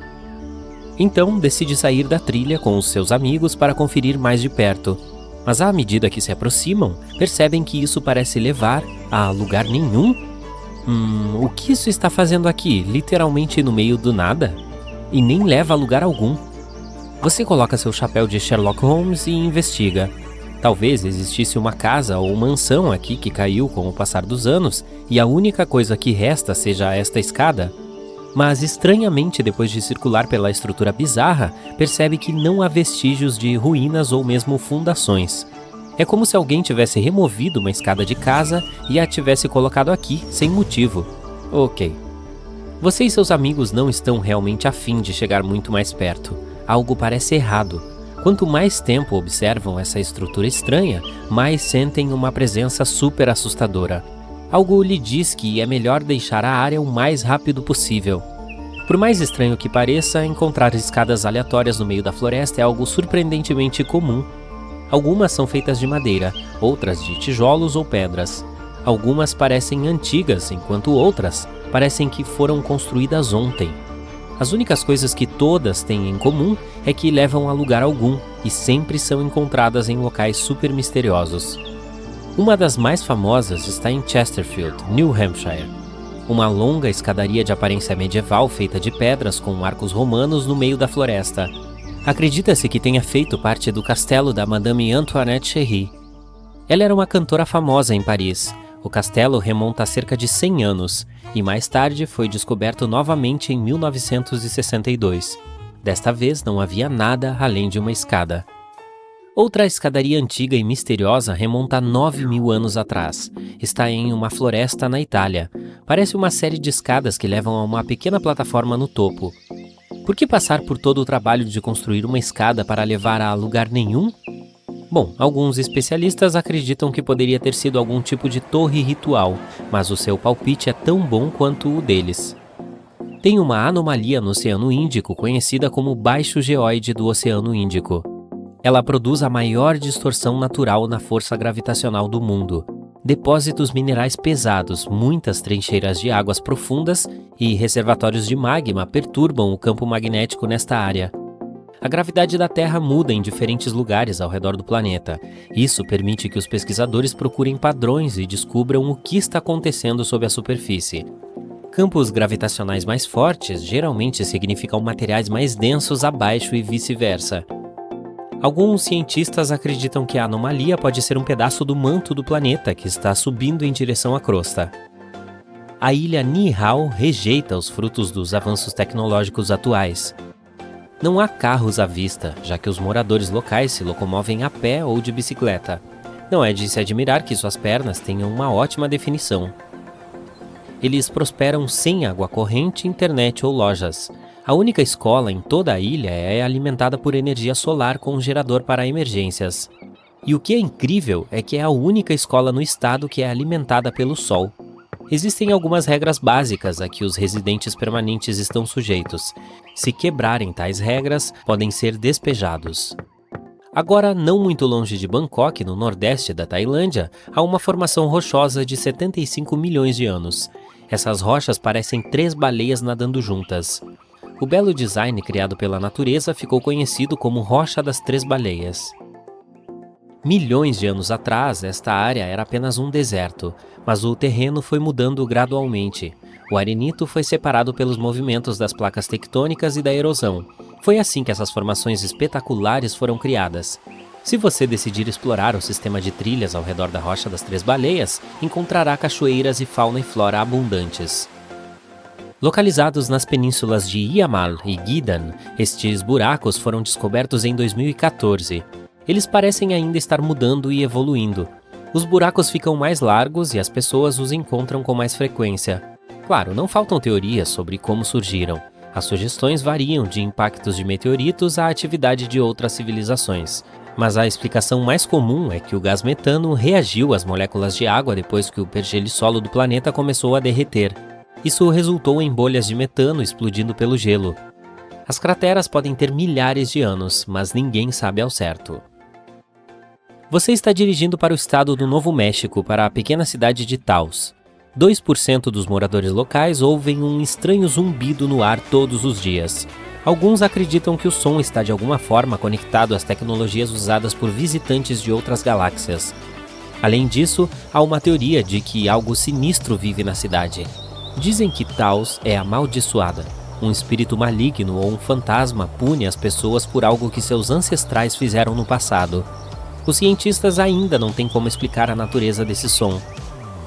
Então, decide sair da trilha com os seus amigos para conferir mais de perto. Mas à medida que se aproximam, percebem que isso parece levar a lugar nenhum. O que isso está fazendo aqui, literalmente no meio do nada? E nem leva a lugar algum. Você coloca seu chapéu de Sherlock Holmes e investiga. Talvez existisse uma casa ou mansão aqui que caiu com o passar dos anos e a única coisa que resta seja esta escada. Mas estranhamente, depois de circular pela estrutura bizarra, percebe que não há vestígios de ruínas ou mesmo fundações. É como se alguém tivesse removido uma escada de casa e a tivesse colocado aqui, sem motivo. Ok. Você e seus amigos não estão realmente afim de chegar muito mais perto. Algo parece errado. Quanto mais tempo observam essa estrutura estranha, mais sentem uma presença super assustadora. Algo lhe diz que é melhor deixar a área o mais rápido possível. Por mais estranho que pareça, encontrar escadas aleatórias no meio da floresta é algo surpreendentemente comum. Algumas são feitas de madeira, outras de tijolos ou pedras. Algumas parecem antigas, enquanto outras parecem que foram construídas ontem. As únicas coisas que todas têm em comum é que levam a lugar algum e sempre são encontradas em locais super misteriosos. Uma das mais famosas está em Chesterfield, New Hampshire. Uma longa escadaria de aparência medieval feita de pedras com arcos romanos no meio da floresta. Acredita-se que tenha feito parte do castelo da Madame Antoinette Cherry. Ela era uma cantora famosa em Paris. O castelo remonta a cerca de 100 anos e mais tarde foi descoberto novamente em 1962. Desta vez não havia nada além de uma escada. Outra escadaria antiga e misteriosa remonta a 9.000 anos atrás. Está em uma floresta na Itália. Parece uma série de escadas que levam a uma pequena plataforma no topo. Por que passar por todo o trabalho de construir uma escada para levar a lugar nenhum? Bom, alguns especialistas acreditam que poderia ter sido algum tipo de torre ritual, mas o seu palpite é tão bom quanto o deles. Tem uma anomalia no Oceano Índico conhecida como baixo geóide do Oceano Índico. Ela produz a maior distorção natural na força gravitacional do mundo. Depósitos minerais pesados, muitas trincheiras de águas profundas e reservatórios de magma perturbam o campo magnético nesta área. A gravidade da Terra muda em diferentes lugares ao redor do planeta. Isso permite que os pesquisadores procurem padrões e descubram o que está acontecendo sob a superfície. Campos gravitacionais mais fortes geralmente significam materiais mais densos abaixo e vice-versa. Alguns cientistas acreditam que a anomalia pode ser um pedaço do manto do planeta que está subindo em direção à crosta. A ilha Niihau rejeita os frutos dos avanços tecnológicos atuais. Não há carros à vista, já que os moradores locais se locomovem a pé ou de bicicleta. Não é de se admirar que suas pernas tenham uma ótima definição. eles prosperam sem água corrente, internet ou lojas. A única escola em toda a ilha é alimentada por energia solar com um gerador para emergências. E o que é incrível é que é a única escola no estado que é alimentada pelo sol. Existem algumas regras básicas a que os residentes permanentes estão sujeitos. Se quebrarem tais regras, podem ser despejados. Agora, não muito longe de Bangkok, no nordeste da Tailândia, há uma formação rochosa de 75 milhões de anos. Essas rochas parecem 3 baleias nadando juntas. O belo design criado pela natureza ficou conhecido como Rocha das 3 Baleias. Milhões de anos atrás, esta área era apenas um deserto, mas o terreno foi mudando gradualmente. O arenito foi separado pelos movimentos das placas tectônicas e da erosão. Foi assim que essas formações espetaculares foram criadas. Se você decidir explorar o sistema de trilhas ao redor da Rocha das 3 Baleias, encontrará cachoeiras e fauna e flora abundantes. Localizados nas penínsulas de Iammal e Gidan, estes buracos foram descobertos em 2014. Eles parecem ainda estar mudando e evoluindo. Os buracos ficam mais largos e as pessoas os encontram com mais frequência. Claro, não faltam teorias sobre como surgiram. As sugestões variam de impactos de meteoritos à atividade de outras civilizações. Mas a explicação mais comum é que o gás metano reagiu às moléculas de água depois que o pergelisolo do planeta começou a derreter. Isso resultou em bolhas de metano explodindo pelo gelo. As crateras podem ter milhares de anos, mas ninguém sabe ao certo. Você está dirigindo para o estado do Novo México, para a pequena cidade de Taos. 2% dos moradores locais ouvem um estranho zumbido no ar todos os dias. Alguns acreditam que o som está de alguma forma conectado às tecnologias usadas por visitantes de outras galáxias. Além disso, há uma teoria de que algo sinistro vive na cidade. Dizem que Taos é amaldiçoada. Um espírito maligno ou um fantasma pune as pessoas por algo que seus ancestrais fizeram no passado. Os cientistas ainda não têm como explicar a natureza desse som.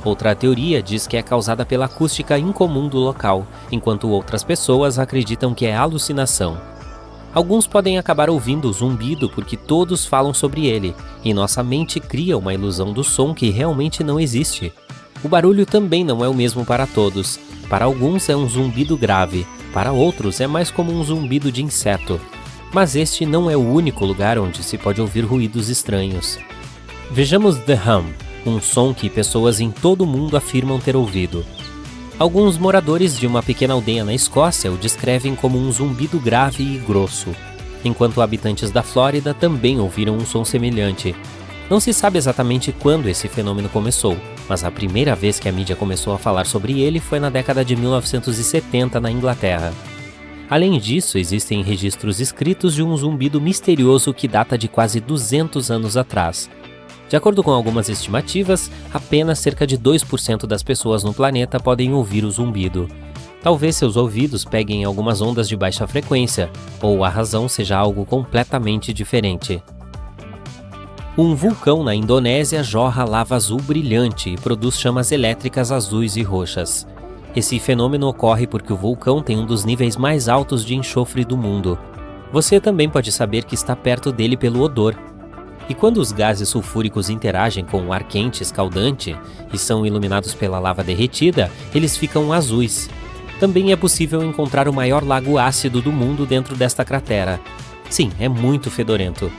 Outra teoria diz que é causada pela acústica incomum do local, enquanto outras pessoas acreditam que é alucinação. Alguns podem acabar ouvindo o zumbido porque todos falam sobre ele, e nossa mente cria uma ilusão do som que realmente não existe. O barulho também não é o mesmo para todos. Para alguns é um zumbido grave, para outros é mais como um zumbido de inseto. Mas este não é o único lugar onde se pode ouvir ruídos estranhos. Vejamos The Hum, um som que pessoas em todo o mundo afirmam ter ouvido. Alguns moradores de uma pequena aldeia na Escócia o descrevem como um zumbido grave e grosso, enquanto habitantes da Flórida também ouviram um som semelhante. Não se sabe exatamente quando esse fenômeno começou, mas a primeira vez que a mídia começou a falar sobre ele foi na década de 1970 na Inglaterra. Além disso, existem registros escritos de um zumbido misterioso que data de quase 200 anos atrás. De acordo com algumas estimativas, apenas cerca de 2% das pessoas no planeta podem ouvir o zumbido. Talvez seus ouvidos peguem algumas ondas de baixa frequência, ou a razão seja algo completamente diferente. Um vulcão na Indonésia jorra lava azul brilhante e produz chamas elétricas azuis e roxas. Esse fenômeno ocorre porque o vulcão tem um dos níveis mais altos de enxofre do mundo. Você também pode saber que está perto dele pelo odor. E quando os gases sulfúricos interagem com o ar quente escaldante e são iluminados pela lava derretida, eles ficam azuis. Também é possível encontrar o maior lago ácido do mundo dentro desta cratera. Sim, é muito fedorento.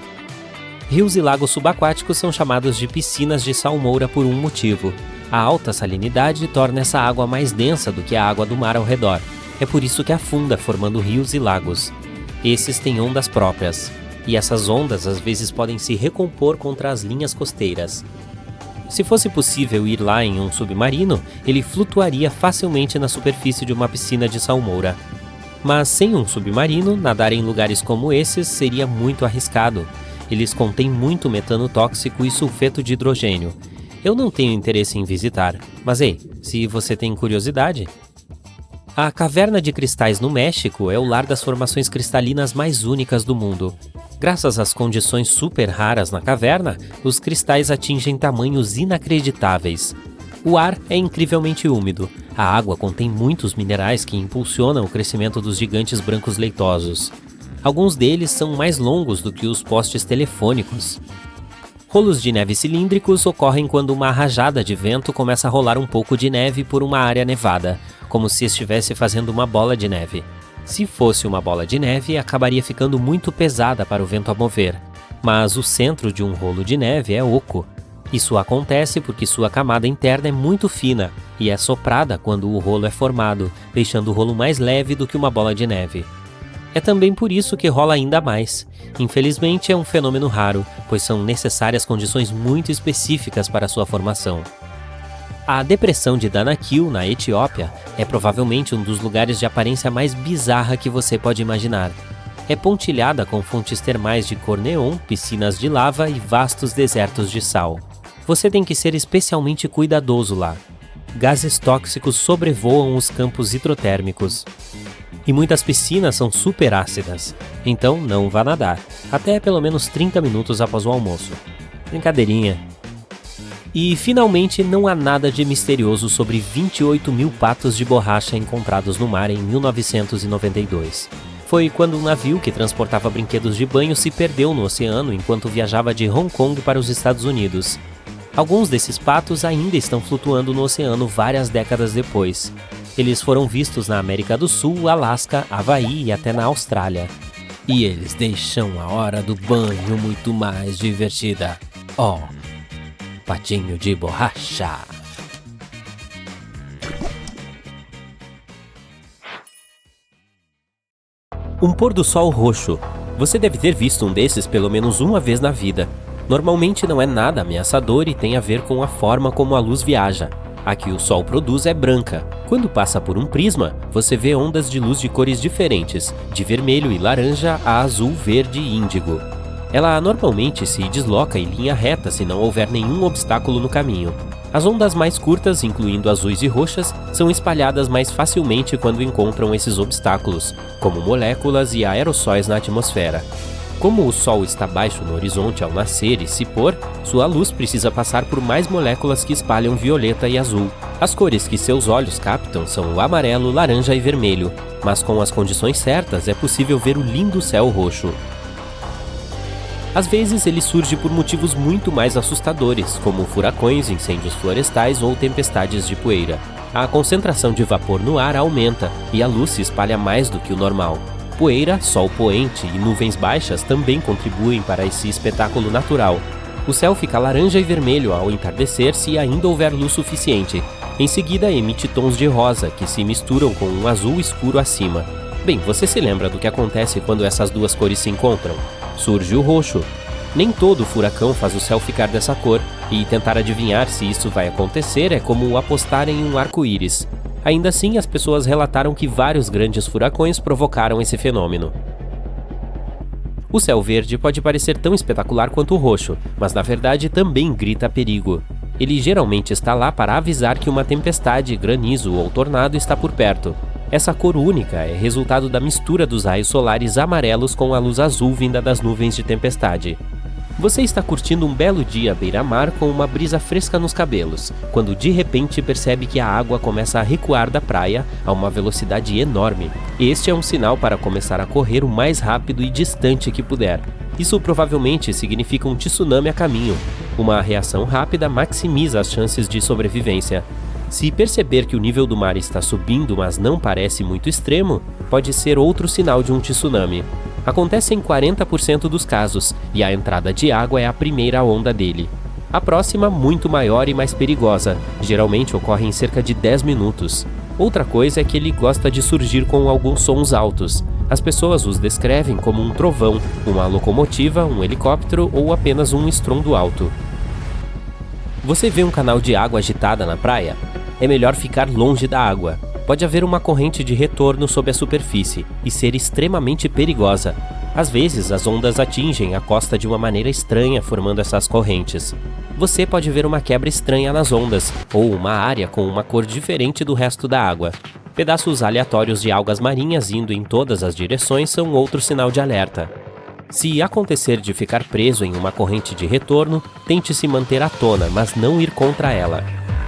Rios e lagos subaquáticos são chamados de piscinas de salmoura por um motivo. A alta salinidade torna essa água mais densa do que a água do mar ao redor. É por isso que afunda, formando rios e lagos. Esses têm ondas próprias, e essas ondas às vezes podem se recompor contra as linhas costeiras. Se fosse possível ir lá em um submarino, ele flutuaria facilmente na superfície de uma piscina de salmoura. Mas sem um submarino, nadar em lugares como esses seria muito arriscado. Eles contêm muito metano tóxico e sulfeto de hidrogênio. Eu não tenho interesse em visitar, mas ei, se você tem curiosidade... A Caverna de Cristais no México é o lar das formações cristalinas mais únicas do mundo. Graças às condições super raras na caverna, os cristais atingem tamanhos inacreditáveis. O ar é incrivelmente úmido. A água contém muitos minerais que impulsionam o crescimento dos gigantes brancos leitosos. Alguns deles são mais longos do que os postes telefônicos. Rolos de neve cilíndricos ocorrem quando uma rajada de vento começa a rolar um pouco de neve por uma área nevada, como se estivesse fazendo uma bola de neve. Se fosse uma bola de neve, acabaria ficando muito pesada para o vento a mover, mas o centro de um rolo de neve é oco. Isso acontece porque sua camada interna é muito fina e é soprada quando o rolo é formado, deixando o rolo mais leve do que uma bola de neve. É também por isso que rola ainda mais. Infelizmente é um fenômeno raro, pois são necessárias condições muito específicas para sua formação. A depressão de Danakil, na Etiópia, é provavelmente um dos lugares de aparência mais bizarra que você pode imaginar. É pontilhada com fontes termais de cor neon, piscinas de lava e vastos desertos de sal. Você tem que ser especialmente cuidadoso lá. Gases tóxicos sobrevoam os campos hidrotérmicos. E muitas piscinas são super ácidas, então não vá nadar, até pelo menos 30 minutos após o almoço. Brincadeirinha. E, finalmente, não há nada de misterioso sobre 28 mil patos de borracha encontrados no mar em 1992. Foi quando um navio que transportava brinquedos de banho se perdeu no oceano enquanto viajava de Hong Kong para os Estados Unidos. Alguns desses patos ainda estão flutuando no oceano várias décadas depois. Eles foram vistos na América do Sul, Alasca, Havaí e até na Austrália. E eles deixam a hora do banho muito mais divertida. Oh, patinho de borracha! Um pôr do sol roxo. Você deve ter visto um desses pelo menos uma vez na vida. Normalmente não é nada ameaçador e tem a ver com a forma como a luz viaja. A que o sol produz é branca. Quando passa por um prisma, você vê ondas de luz de cores diferentes, de vermelho e laranja a azul, verde e índigo. Ela normalmente se desloca em linha reta se não houver nenhum obstáculo no caminho. As ondas mais curtas, incluindo azuis e roxas, são espalhadas mais facilmente quando encontram esses obstáculos, como moléculas e aerossóis na atmosfera. Como o Sol está baixo no horizonte ao nascer e se pôr, sua luz precisa passar por mais moléculas que espalham violeta e azul. As cores que seus olhos captam são o amarelo, laranja e vermelho, mas com as condições certas é possível ver o lindo céu roxo. Às vezes ele surge por motivos muito mais assustadores, como furacões, incêndios florestais ou tempestades de poeira. A concentração de vapor no ar aumenta e a luz se espalha mais do que o normal. Poeira, sol poente e nuvens baixas também contribuem para esse espetáculo natural. O céu fica laranja e vermelho ao entardecer se ainda houver luz suficiente. Em seguida emite tons de rosa, que se misturam com um azul escuro acima. Bem, você se lembra do que acontece quando essas duas cores se encontram? Surge o roxo. Nem todo furacão faz o céu ficar dessa cor, e tentar adivinhar se isso vai acontecer é como apostar em um arco-íris. Ainda assim, as pessoas relataram que vários grandes furacões provocaram esse fenômeno. O céu verde pode parecer tão espetacular quanto o roxo, mas na verdade também grita perigo. Ele geralmente está lá para avisar que uma tempestade, granizo ou tornado está por perto. Essa cor única é resultado da mistura dos raios solares amarelos com a luz azul vinda das nuvens de tempestade. Você está curtindo um belo dia à beira-mar com uma brisa fresca nos cabelos, quando de repente percebe que a água começa a recuar da praia a uma velocidade enorme. Este é um sinal para começar a correr o mais rápido e distante que puder. Isso provavelmente significa um tsunami a caminho. Uma reação rápida maximiza as chances de sobrevivência. Se perceber que o nível do mar está subindo, mas não parece muito extremo, pode ser outro sinal de um tsunami. Acontece em 40% dos casos, e a entrada de água é a primeira onda dele. A próxima, muito maior e mais perigosa, geralmente ocorre em cerca de 10 minutos. Outra coisa é que ele gosta de surgir com alguns sons altos. As pessoas os descrevem como um trovão, uma locomotiva, um helicóptero ou apenas um estrondo alto. Você vê um canal de água agitada na praia? É melhor ficar longe da água. Pode haver uma corrente de retorno sob a superfície e ser extremamente perigosa. Às vezes, as ondas atingem a costa de uma maneira estranha, formando essas correntes. Você pode ver uma quebra estranha nas ondas, ou uma área com uma cor diferente do resto da água. Pedaços aleatórios de algas marinhas indo em todas as direções são outro sinal de alerta. Se acontecer de ficar preso em uma corrente de retorno, tente se manter à tona, mas não ir contra ela.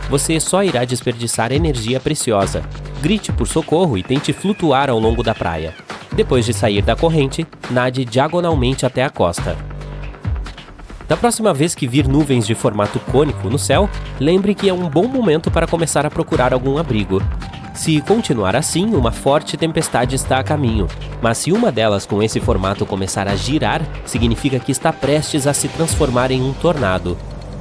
Você só irá desperdiçar energia preciosa. Grite por socorro e tente flutuar ao longo da praia. Depois de sair da corrente, nade diagonalmente até a costa. Da próxima vez que vir nuvens de formato cônico no céu, lembre que é um bom momento para começar a procurar algum abrigo. Se continuar assim, uma forte tempestade está a caminho, mas se uma delas com esse formato começar a girar, significa que está prestes a se transformar em um tornado.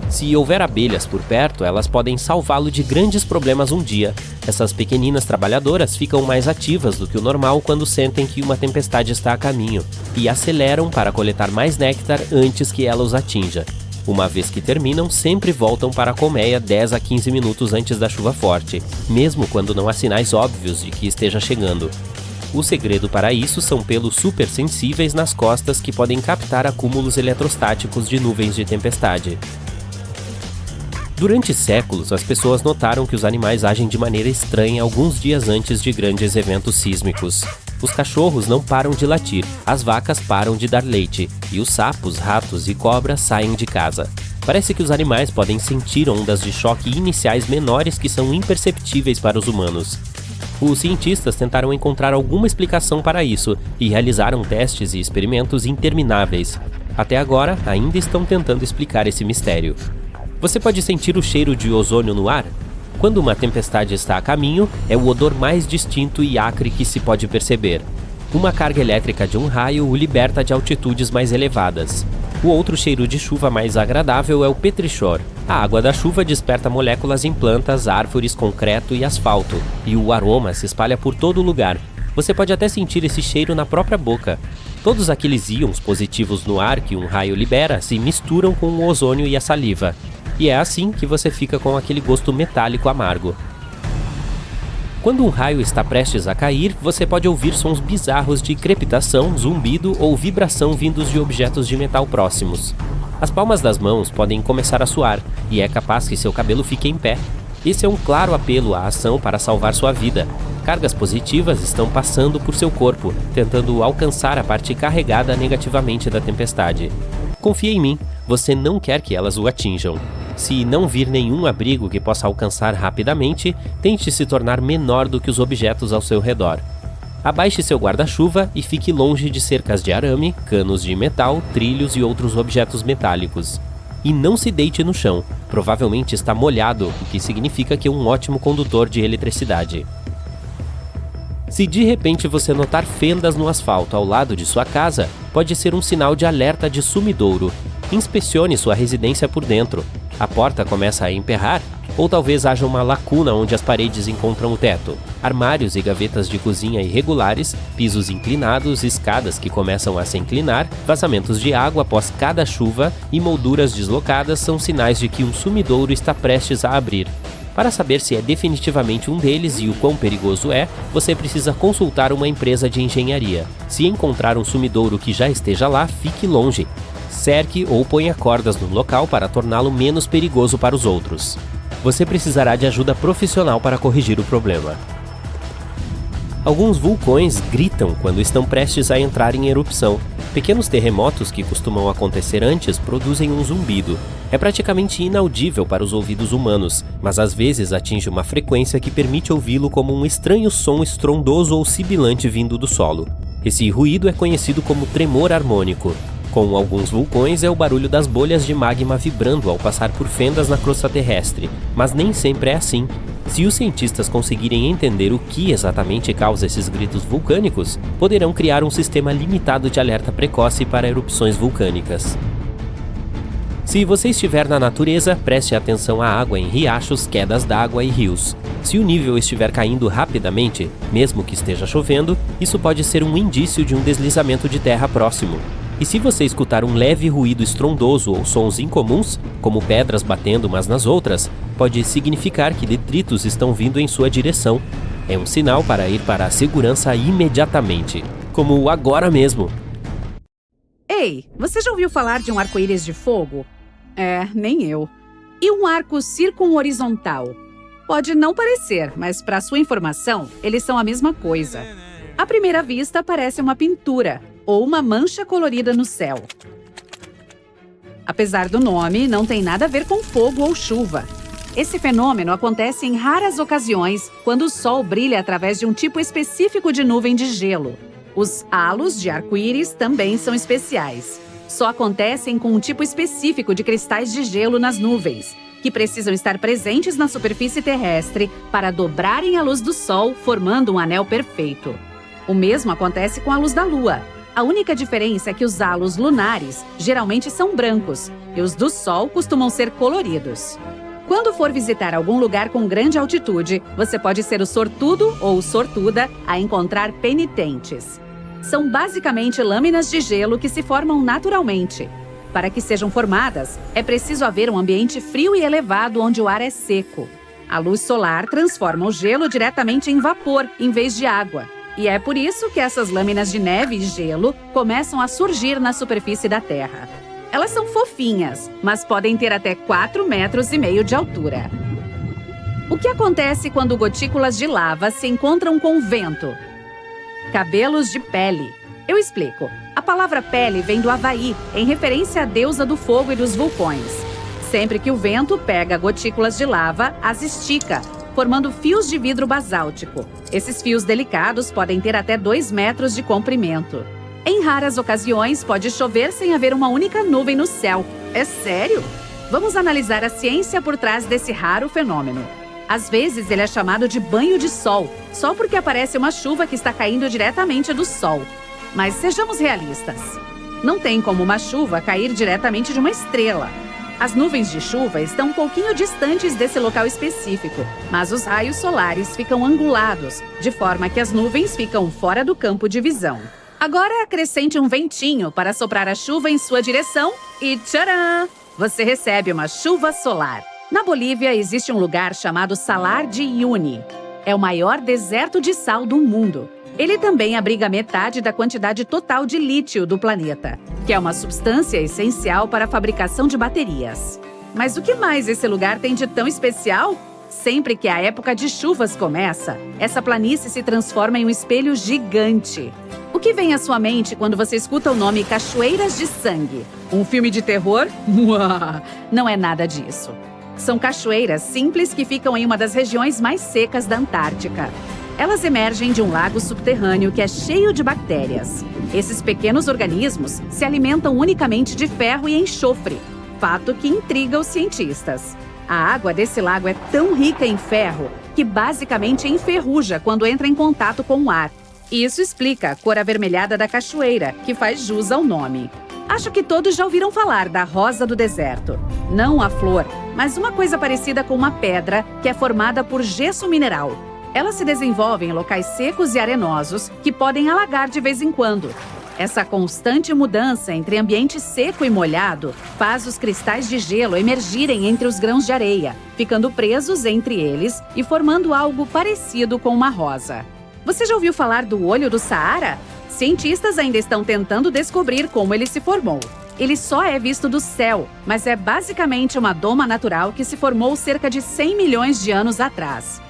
Se houver abelhas por perto, elas podem salvá-lo de grandes problemas um dia. Essas pequeninas trabalhadoras ficam mais ativas do que o normal quando sentem que uma tempestade está a caminho e aceleram para coletar mais néctar antes que ela os atinja. Uma vez que terminam, sempre voltam para a colmeia 10 a 15 minutos antes da chuva forte, mesmo quando não há sinais óbvios de que esteja chegando. O segredo para isso são pelos super sensíveis nas costas que podem captar acúmulos eletrostáticos de nuvens de tempestade. Durante séculos, as pessoas notaram que os animais agem de maneira estranha alguns dias antes de grandes eventos sísmicos. Os cachorros não param de latir, as vacas param de dar leite, e os sapos, ratos e cobras saem de casa. Parece que os animais podem sentir ondas de choque iniciais menores que são imperceptíveis para os humanos. Os cientistas tentaram encontrar alguma explicação para isso e realizaram testes e experimentos intermináveis. Até agora, ainda estão tentando explicar esse mistério. Você pode sentir o cheiro de ozônio no ar? Quando uma tempestade está a caminho, é o odor mais distinto e acre que se pode perceber. Uma carga elétrica de um raio o liberta de altitudes mais elevadas. O outro cheiro de chuva mais agradável é o petrichor. A água da chuva desperta moléculas em plantas, árvores, concreto e asfalto, e o aroma se espalha por todo lugar. Você pode até sentir esse cheiro na própria boca. Todos aqueles íons positivos no ar que um raio libera se misturam com o ozônio e a saliva. E é assim que você fica com aquele gosto metálico amargo. Quando um raio está prestes a cair, você pode ouvir sons bizarros de crepitação, zumbido ou vibração vindos de objetos de metal próximos. As palmas das mãos podem começar a suar, e é capaz que seu cabelo fique em pé. Esse é um claro apelo à ação para salvar sua vida. Cargas positivas estão passando por seu corpo, tentando alcançar a parte carregada negativamente da tempestade. Confie em mim, você não quer que elas o atinjam. Se não vir nenhum abrigo que possa alcançar rapidamente, tente se tornar menor do que os objetos ao seu redor. Abaixe seu guarda-chuva e fique longe de cercas de arame, canos de metal, trilhos e outros objetos metálicos. E não se deite no chão, provavelmente está molhado, o que significa que é um ótimo condutor de eletricidade. Se de repente você notar fendas no asfalto ao lado de sua casa, pode ser um sinal de alerta de sumidouro. Inspecione sua residência por dentro. A porta começa a emperrar? Ou talvez haja uma lacuna onde as paredes encontram o teto. Armários e gavetas de cozinha irregulares, pisos inclinados, escadas que começam a se inclinar, vazamentos de água após cada chuva e molduras deslocadas são sinais de que um sumidouro está prestes a abrir. Para saber se é definitivamente um deles e o quão perigoso é, você precisa consultar uma empresa de engenharia. Se encontrar um sumidouro que já esteja lá, fique longe. Cerque ou ponha cordas no local para torná-lo menos perigoso para os outros. Você precisará de ajuda profissional para corrigir o problema. Alguns vulcões gritam quando estão prestes a entrar em erupção. Pequenos terremotos que costumam acontecer antes produzem um zumbido. É praticamente inaudível para os ouvidos humanos, mas às vezes atinge uma frequência que permite ouvi-lo como um estranho som estrondoso ou sibilante vindo do solo. Esse ruído é conhecido como tremor harmônico. Com alguns vulcões é o barulho das bolhas de magma vibrando ao passar por fendas na crosta terrestre, mas nem sempre é assim. Se os cientistas conseguirem entender o que exatamente causa esses gritos vulcânicos, poderão criar um sistema limitado de alerta precoce para erupções vulcânicas. Se você estiver na natureza, preste atenção à água em riachos, quedas d'água e rios. Se o nível estiver caindo rapidamente, mesmo que esteja chovendo, isso pode ser um indício de um deslizamento de terra próximo. E se você escutar um leve ruído estrondoso ou sons incomuns, como pedras batendo umas nas outras, pode significar que detritos estão vindo em sua direção. É um sinal para ir para a segurança imediatamente, como agora mesmo. Ei, você já ouviu falar de um arco-íris de fogo? Nem eu. E um arco circunhorizontal? Pode não parecer, mas para sua informação, eles são a mesma coisa. À primeira vista, parece uma pintura ou uma mancha colorida no céu. Apesar do nome, não tem nada a ver com fogo ou chuva. Esse fenômeno acontece em raras ocasiões quando o sol brilha através de um tipo específico de nuvem de gelo. Os halos de arco-íris também são especiais. só acontecem com um tipo específico de cristais de gelo nas nuvens, que precisam estar presentes na superfície terrestre para dobrarem a luz do Sol, formando um anel perfeito. O mesmo acontece com a luz da Lua. A única diferença é que os halos lunares geralmente são brancos e os do Sol costumam ser coloridos. Quando for visitar algum lugar com grande altitude, você pode ser o sortudo ou sortuda a encontrar penitentes. São basicamente lâminas de gelo que se formam naturalmente. Para que sejam formadas, é preciso haver um ambiente frio e elevado onde o ar é seco. A luz solar transforma o gelo diretamente em vapor, em vez de água. E é por isso que essas lâminas de neve e gelo começam a surgir na superfície da Terra. Elas são fofinhas, mas podem ter até 4,5 metros de altura. O que acontece quando gotículas de lava se encontram com o vento? Cabelos de pele. Eu explico. A palavra pele vem do Havaí, em referência à deusa do fogo e dos vulcões. Sempre que o vento pega gotículas de lava, as estica, formando fios de vidro basáltico. Esses fios delicados podem ter até 2 metros de comprimento. Em raras ocasiões, pode chover sem haver uma única nuvem no céu. É sério? Vamos analisar a ciência por trás desse raro fenômeno. Às vezes, ele é chamado de banho de sol, só porque aparece uma chuva que está caindo diretamente do sol. Mas sejamos realistas. Não tem como uma chuva cair diretamente de uma estrela. As nuvens de chuva estão um pouquinho distantes desse local específico, mas os raios solares ficam angulados, de forma que as nuvens ficam fora do campo de visão. Agora acrescente um ventinho para soprar a chuva em sua direção e tcharam! Você recebe uma chuva solar. Na Bolívia existe um lugar chamado Salar de Uyuni. É o maior deserto de sal do mundo. Ele também abriga metade da quantidade total de lítio do planeta, que é uma substância essencial para a fabricação de baterias. Mas o que mais esse lugar tem de tão especial? Sempre que a época de chuvas começa, essa planície se transforma em um espelho gigante. O que vem à sua mente quando você escuta o nome Cachoeiras de Sangue? Um filme de terror? Não é nada disso. São cachoeiras simples que ficam em uma das regiões mais secas da Antártica. Elas emergem de um lago subterrâneo que é cheio de bactérias. Esses pequenos organismos se alimentam unicamente de ferro e enxofre, fato que intriga os cientistas. A água desse lago é tão rica em ferro que basicamente enferruja quando entra em contato com o ar. Isso explica a cor avermelhada da cachoeira, que faz jus ao nome. Acho que todos já ouviram falar da rosa do deserto. Não a flor, mas uma coisa parecida com uma pedra que é formada por gesso mineral. Ela se desenvolve em locais secos e arenosos que podem alagar de vez em quando. Essa constante mudança entre ambiente seco e molhado faz os cristais de gelo emergirem entre os grãos de areia, ficando presos entre eles e formando algo parecido com uma rosa. Você já ouviu falar do olho do Saara? Cientistas ainda estão tentando descobrir como ele se formou. Ele só é visto do céu, mas é basicamente uma doma natural que se formou cerca de 100 milhões de anos atrás.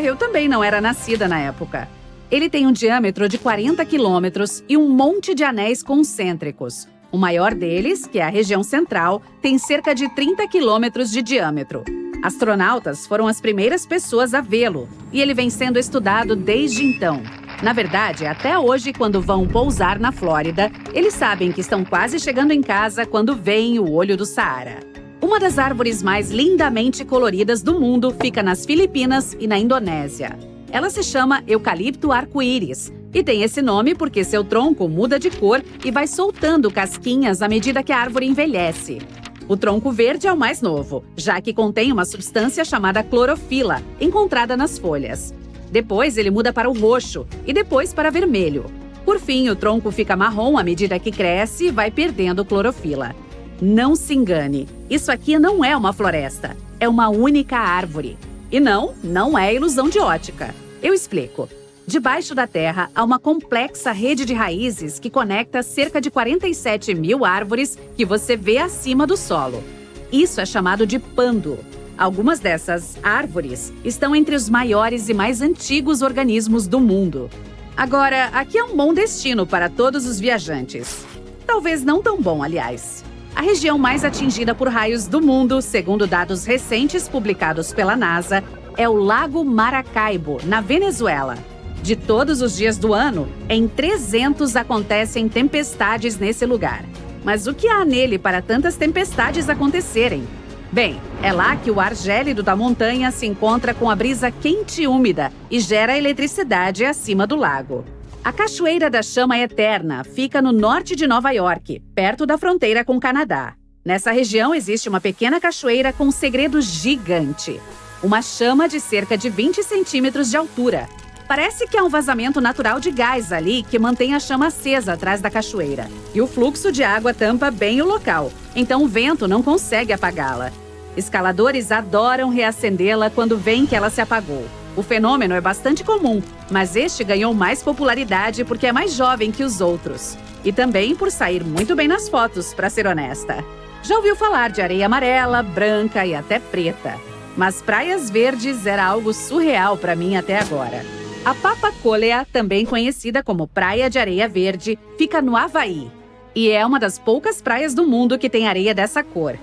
Eu também não era nascida na época. Ele tem um diâmetro de 40 quilômetros e um monte de anéis concêntricos. O maior deles, que é a região central, tem cerca de 30 quilômetros de diâmetro. Astronautas foram as primeiras pessoas a vê-lo, e ele vem sendo estudado desde então. Na verdade, até hoje, quando vão pousar na Flórida, eles sabem que estão quase chegando em casa quando veem o olho do Saara. Uma das árvores mais lindamente coloridas do mundo fica nas Filipinas e na Indonésia. Ela se chama eucalipto arco-íris e tem esse nome porque seu tronco muda de cor e vai soltando casquinhas à medida que a árvore envelhece. O tronco verde é o mais novo, já que contém uma substância chamada clorofila, encontrada nas folhas. Depois ele muda para o roxo e depois para vermelho. Por fim, o tronco fica marrom à medida que cresce e vai perdendo clorofila. Não se engane, isso aqui não é uma floresta, é uma única árvore. E não é ilusão de ótica. Eu explico. Debaixo da terra há uma complexa rede de raízes que conecta cerca de 47 mil árvores que você vê acima do solo. Isso é chamado de pando. Algumas dessas árvores estão entre os maiores e mais antigos organismos do mundo. Agora, aqui é um bom destino para todos os viajantes. Talvez não tão bom, aliás. A região mais atingida por raios do mundo, segundo dados recentes publicados pela NASA, é o Lago Maracaibo, na Venezuela. De todos os dias do ano, em 300 acontecem tempestades nesse lugar. Mas o que há nele para tantas tempestades acontecerem? Bem, é lá que o ar gélido da montanha se encontra com a brisa quente e úmida e gera eletricidade acima do lago. A Cachoeira da Chama Eterna fica no norte de Nova York, perto da fronteira com o Canadá. Nessa região existe uma pequena cachoeira com um segredo gigante. Uma chama de cerca de 20 centímetros de altura. Parece que há um vazamento natural de gás ali que mantém a chama acesa atrás da cachoeira. E o fluxo de água tampa bem o local, então o vento não consegue apagá-la. Escaladores adoram reacendê-la quando veem que ela se apagou. O fenômeno é bastante comum, mas este ganhou mais popularidade porque é mais jovem que os outros. E também por sair muito bem nas fotos, para ser honesta. Já ouviu falar de areia amarela, branca e até preta. Mas praias verdes era algo surreal para mim até agora. A Papakolea, também conhecida como Praia de Areia Verde, fica no Havaí. E é uma das poucas praias do mundo que tem areia dessa cor.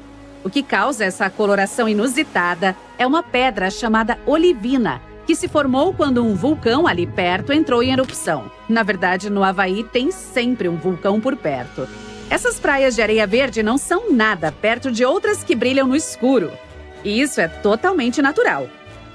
O que causa essa coloração inusitada é uma pedra chamada olivina, que se formou quando um vulcão ali perto entrou em erupção. Na verdade, no Havaí tem sempre um vulcão por perto. Essas praias de areia verde não são nada perto de outras que brilham no escuro. E isso é totalmente natural.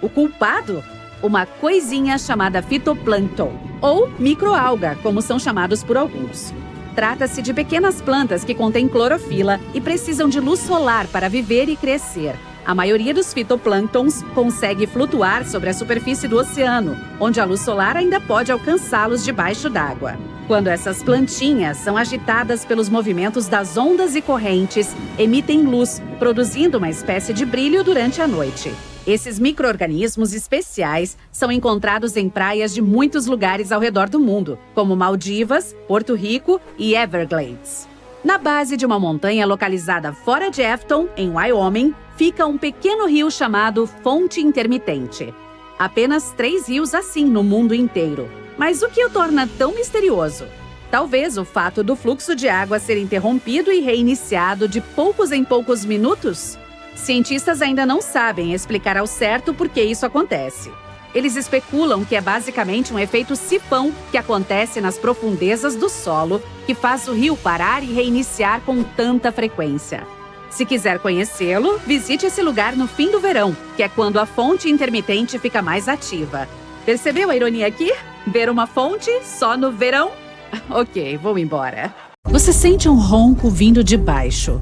O culpado? Uma coisinha chamada fitoplâncton, ou microalga, como são chamados por alguns. Trata-se de pequenas plantas que contêm clorofila e precisam de luz solar para viver e crescer. A maioria dos fitoplânctons consegue flutuar sobre a superfície do oceano, onde a luz solar ainda pode alcançá-los debaixo d'água. Quando essas plantinhas são agitadas pelos movimentos das ondas e correntes, emitem luz, produzindo uma espécie de brilho durante a noite. Esses micro-organismos especiais são encontrados em praias de muitos lugares ao redor do mundo, como Maldivas, Porto Rico e Everglades. Na base de uma montanha localizada fora de Afton, em Wyoming, fica um pequeno rio chamado Fonte Intermitente. Apenas 3 rios assim no mundo inteiro. Mas o que o torna tão misterioso? Talvez o fato do fluxo de água ser interrompido e reiniciado de poucos em poucos minutos? Cientistas ainda não sabem explicar ao certo por que isso acontece. Eles especulam que é basicamente um efeito sifão que acontece nas profundezas do solo, que faz o rio parar e reiniciar com tanta frequência. Se quiser conhecê-lo, visite esse lugar no fim do verão, que é quando a fonte intermitente fica mais ativa. Percebeu a ironia aqui? Ver uma fonte só no verão? Ok, vou embora. Você sente um ronco vindo de baixo.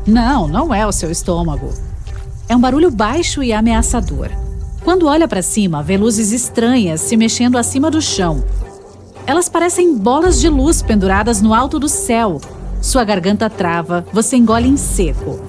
Não é o seu estômago. É um barulho baixo e ameaçador. Quando olha para cima, vê luzes estranhas se mexendo acima do chão. Elas parecem bolas de luz penduradas no alto do céu. Sua garganta trava, você engole em seco.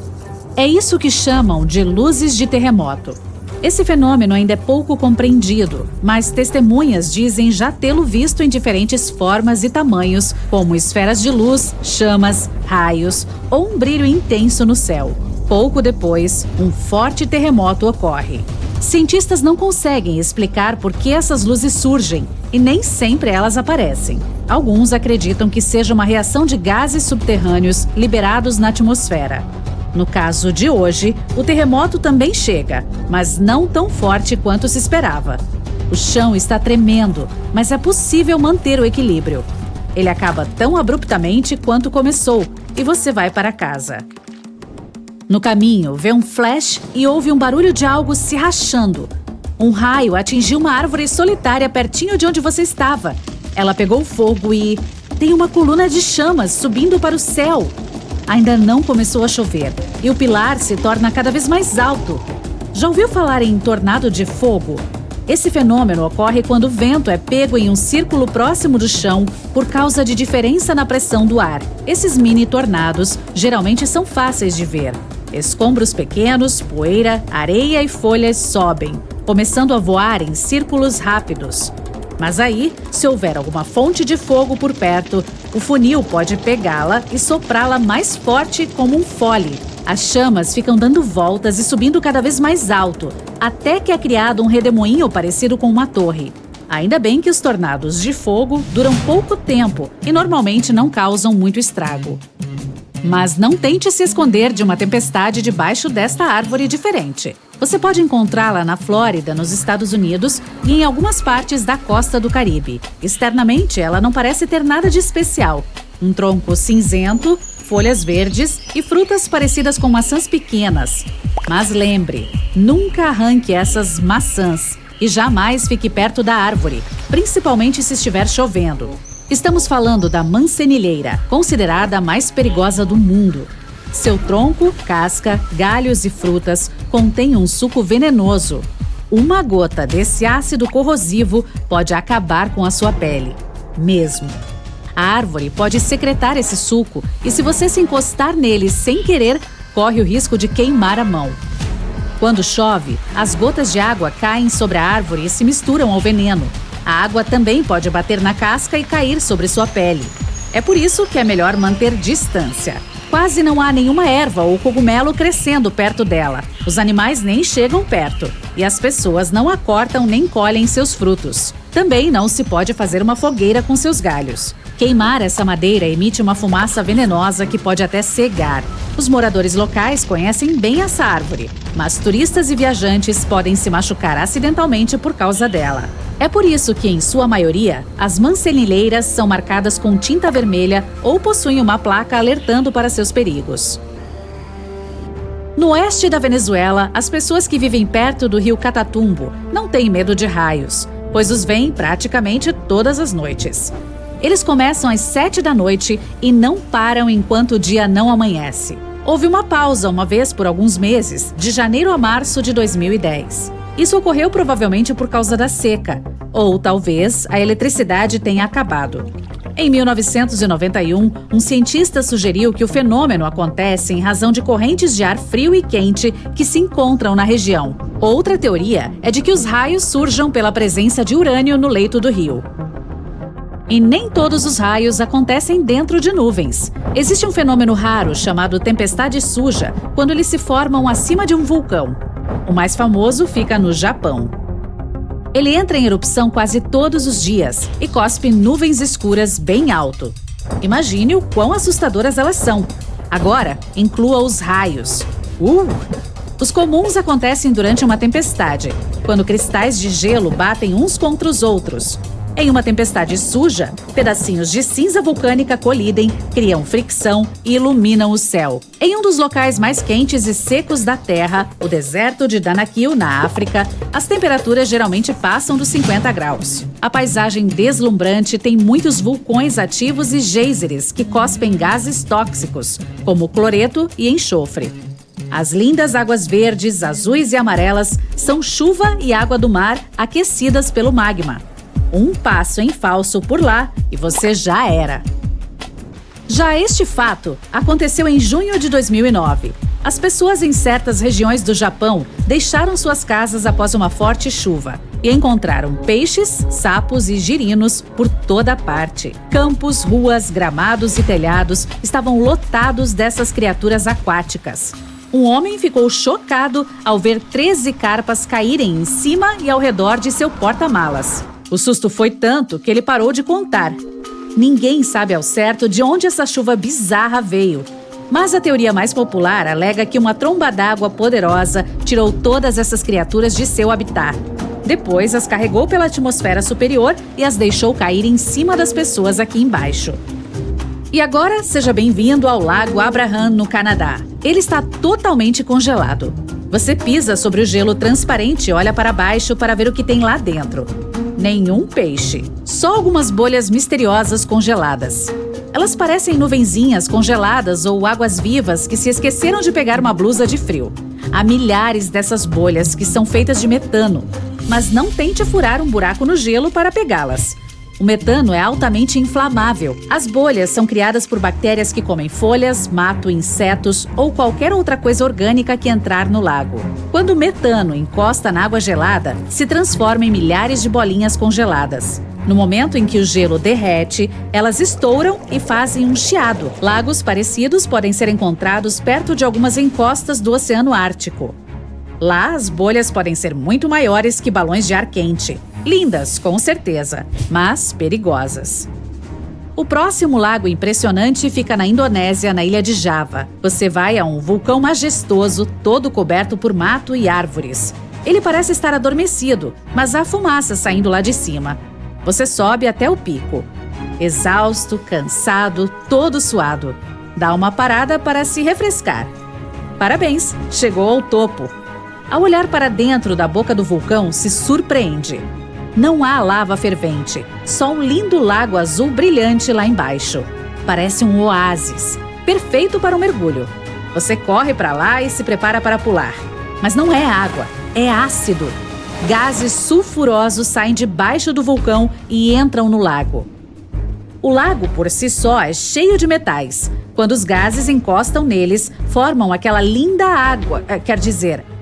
É isso que chamam de luzes de terremoto. Esse fenômeno ainda é pouco compreendido, mas testemunhas dizem já tê-lo visto em diferentes formas e tamanhos, como esferas de luz, chamas, raios ou um brilho intenso no céu. Pouco depois, um forte terremoto ocorre. Cientistas não conseguem explicar por que essas luzes surgem e nem sempre elas aparecem. Alguns acreditam que seja uma reação de gases subterrâneos liberados na atmosfera. No caso de hoje, o terremoto também chega, mas não tão forte quanto se esperava. O chão está tremendo, mas é possível manter o equilíbrio. Ele acaba tão abruptamente quanto começou e você vai para casa. No caminho, vê um flash e ouve um barulho de algo se rachando. Um raio atingiu uma árvore solitária pertinho de onde você estava. Ela pegou fogo e tem uma coluna de chamas subindo para o céu. Ainda não começou a chover e o pilar se torna cada vez mais alto. Já ouviu falar em tornado de fogo? Esse fenômeno ocorre quando o vento é pego em um círculo próximo do chão por causa de diferença na pressão do ar. Esses mini tornados geralmente são fáceis de ver. Escombros pequenos, poeira, areia e folhas sobem, começando a voar em círculos rápidos. Mas aí, se houver alguma fonte de fogo por perto, o funil pode pegá-la e soprá-la mais forte como um fole. As chamas ficam dando voltas e subindo cada vez mais alto, até que é criado um redemoinho parecido com uma torre. Ainda bem que os tornados de fogo duram pouco tempo e normalmente não causam muito estrago. Mas não tente se esconder de uma tempestade debaixo desta árvore diferente. Você pode encontrá-la na Flórida, nos Estados Unidos, e em algumas partes da costa do Caribe. Externamente, ela não parece ter nada de especial. Um tronco cinzento, folhas verdes e frutas parecidas com maçãs pequenas. Mas lembre, nunca arranque essas maçãs e jamais fique perto da árvore, principalmente se estiver chovendo. Estamos falando da mancenilheira, considerada a mais perigosa do mundo. Seu tronco, casca, galhos e frutas contêm um suco venenoso. Uma gota desse ácido corrosivo pode acabar com a sua pele. Mesmo. A árvore pode secretar esse suco e, se você se encostar nele sem querer, corre o risco de queimar a mão. Quando chove, as gotas de água caem sobre a árvore e se misturam ao veneno. A água também pode bater na casca e cair sobre sua pele. É por isso que é melhor manter distância. Quase não há nenhuma erva ou cogumelo crescendo perto dela. Os animais nem chegam perto e as pessoas não a cortam nem colhem seus frutos. Também não se pode fazer uma fogueira com seus galhos. Queimar essa madeira emite uma fumaça venenosa que pode até cegar. Os moradores locais conhecem bem essa árvore, mas turistas e viajantes podem se machucar acidentalmente por causa dela. É por isso que, em sua maioria, as mancenilheiras são marcadas com tinta vermelha ou possuem uma placa alertando para seus perigos. No oeste da Venezuela, as pessoas que vivem perto do rio Catatumbo não têm medo de raios, pois os veem praticamente todas as noites. Eles começam às 7 da noite e não param enquanto o dia não amanhece. Houve uma pausa uma vez por alguns meses, de janeiro a março de 2010. Isso ocorreu provavelmente por causa da seca, ou talvez a eletricidade tenha acabado. Em 1991, um cientista sugeriu que o fenômeno acontece em razão de correntes de ar frio e quente que se encontram na região. Outra teoria é de que os raios surjam pela presença de urânio no leito do rio. E nem todos os raios acontecem dentro de nuvens. Existe um fenômeno raro chamado tempestade suja, quando eles se formam acima de um vulcão. O mais famoso fica no Japão. Ele entra em erupção quase todos os dias e cospe nuvens escuras bem alto. Imagine o quão assustadoras elas são. Agora, inclua os raios. Os comuns acontecem durante uma tempestade, quando cristais de gelo batem uns contra os outros. Em uma tempestade suja, pedacinhos de cinza vulcânica colidem, criam fricção e iluminam o céu. Em um dos locais mais quentes e secos da Terra, o deserto de Danakil, na África, as temperaturas geralmente passam dos 50 graus. A paisagem deslumbrante tem muitos vulcões ativos e geysers que cospem gases tóxicos, como cloreto e enxofre. As lindas águas verdes, azuis e amarelas são chuva e água do mar aquecidas pelo magma. Um passo em falso por lá e você já era. Já este fato aconteceu em junho de 2009. As pessoas em certas regiões do Japão deixaram suas casas após uma forte chuva e encontraram peixes, sapos e girinos por toda parte. Campos, ruas, gramados e telhados estavam lotados dessas criaturas aquáticas. Um homem ficou chocado ao ver 13 carpas caírem em cima e ao redor de seu porta-malas. O susto foi tanto que ele parou de contar. Ninguém sabe ao certo de onde essa chuva bizarra veio. Mas a teoria mais popular alega que uma tromba d'água poderosa tirou todas essas criaturas de seu habitat. Depois as carregou pela atmosfera superior e as deixou cair em cima das pessoas aqui embaixo. E agora, seja bem-vindo ao Lago Abraham, no Canadá. Ele está totalmente congelado. Você pisa sobre o gelo transparente e olha para baixo para ver o que tem lá dentro. Nenhum peixe, só algumas bolhas misteriosas congeladas. Elas parecem nuvenzinhas congeladas ou águas vivas que se esqueceram de pegar uma blusa de frio. Há milhares dessas bolhas que são feitas de metano, mas não tente furar um buraco no gelo para pegá-las. O metano é altamente inflamável. As bolhas são criadas por bactérias que comem folhas, mato, insetos ou qualquer outra coisa orgânica que entrar no lago. Quando o metano encosta na água gelada, se transforma em milhares de bolinhas congeladas. No momento em que o gelo derrete, elas estouram e fazem um chiado. Lagos parecidos podem ser encontrados perto de algumas encostas do Oceano Ártico. Lá, as bolhas podem ser muito maiores que balões de ar quente. Lindas, com certeza, mas perigosas. O próximo lago impressionante fica na Indonésia, na ilha de Java. Você vai a um vulcão majestoso, todo coberto por mato e árvores. Ele parece estar adormecido, mas há fumaça saindo lá de cima. Você sobe até o pico. Exausto, cansado, todo suado. dá uma parada para se refrescar. Parabéns, chegou ao topo. Ao olhar para dentro da boca do vulcão, se surpreende. Não há lava fervente, só um lindo lago azul brilhante lá embaixo. Parece um oásis, perfeito para um mergulho. Você corre para lá e se prepara para pular. Mas não é água, é ácido. Gases sulfurosos saem de baixo do vulcão e entram no lago. O lago, por si só, é cheio de metais. Quando os gases encostam neles, formam aquela linda água,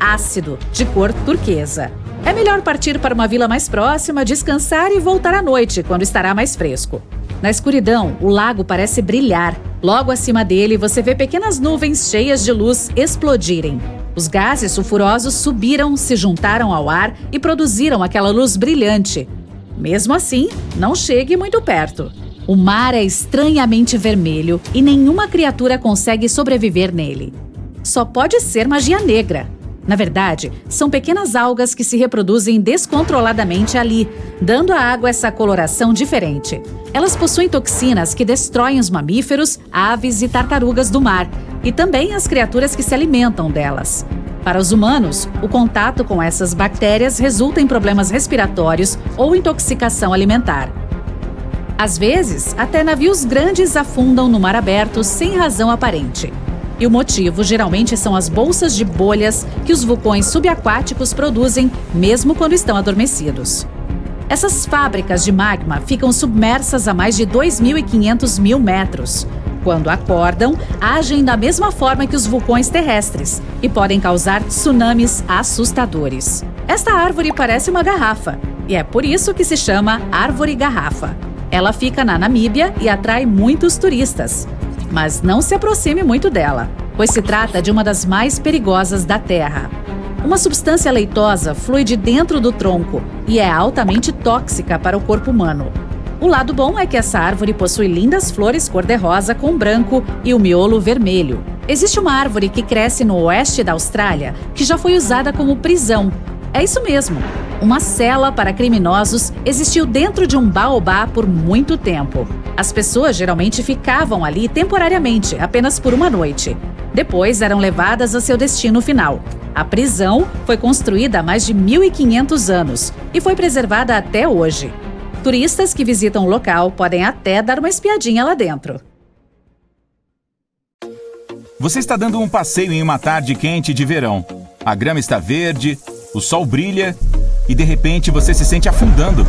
ácido, de cor turquesa. É melhor partir para uma vila mais próxima, descansar e voltar à noite, quando estará mais fresco. Na escuridão, o lago parece brilhar. Logo acima dele, você vê pequenas nuvens cheias de luz explodirem. Os gases sulfurosos subiram, se juntaram ao ar e produziram aquela luz brilhante. Mesmo assim, não chegue muito perto. O mar é estranhamente vermelho e nenhuma criatura consegue sobreviver nele. Só pode ser magia negra. Na verdade, são pequenas algas que se reproduzem descontroladamente ali, dando à água essa coloração diferente. Elas possuem toxinas que destroem os mamíferos, aves e tartarugas do mar, e também as criaturas que se alimentam delas. Para os humanos, o contato com essas bactérias resulta em problemas respiratórios ou intoxicação alimentar. Às vezes, até navios grandes afundam no mar aberto sem razão aparente. E o motivo geralmente são as bolsas de bolhas que os vulcões subaquáticos produzem, mesmo quando estão adormecidos. Essas fábricas de magma ficam submersas a mais de 2.500 metros. Quando acordam, agem da mesma forma que os vulcões terrestres e podem causar tsunamis assustadores. Esta árvore parece uma garrafa, e é por isso que se chama árvore-garrafa. Ela fica na Namíbia e atrai muitos turistas. Mas não se aproxime muito dela, pois se trata de uma das mais perigosas da Terra. Uma substância leitosa flui de dentro do tronco e é altamente tóxica para o corpo humano. O lado bom é que essa árvore possui lindas flores cor-de-rosa com branco e o miolo vermelho. Existe uma árvore que cresce no oeste da Austrália que já foi usada como prisão. É isso mesmo. Uma cela para criminosos existiu dentro de um baobá por muito tempo. As pessoas geralmente ficavam ali temporariamente, apenas por uma noite. Depois eram levadas a seu destino final. A prisão foi construída há mais de 1.500 anos e foi preservada até hoje. Turistas que visitam o local podem até dar uma espiadinha lá dentro. Você está dando um passeio em uma tarde quente de verão. A grama está verde, o sol brilha e de repente você se sente afundando.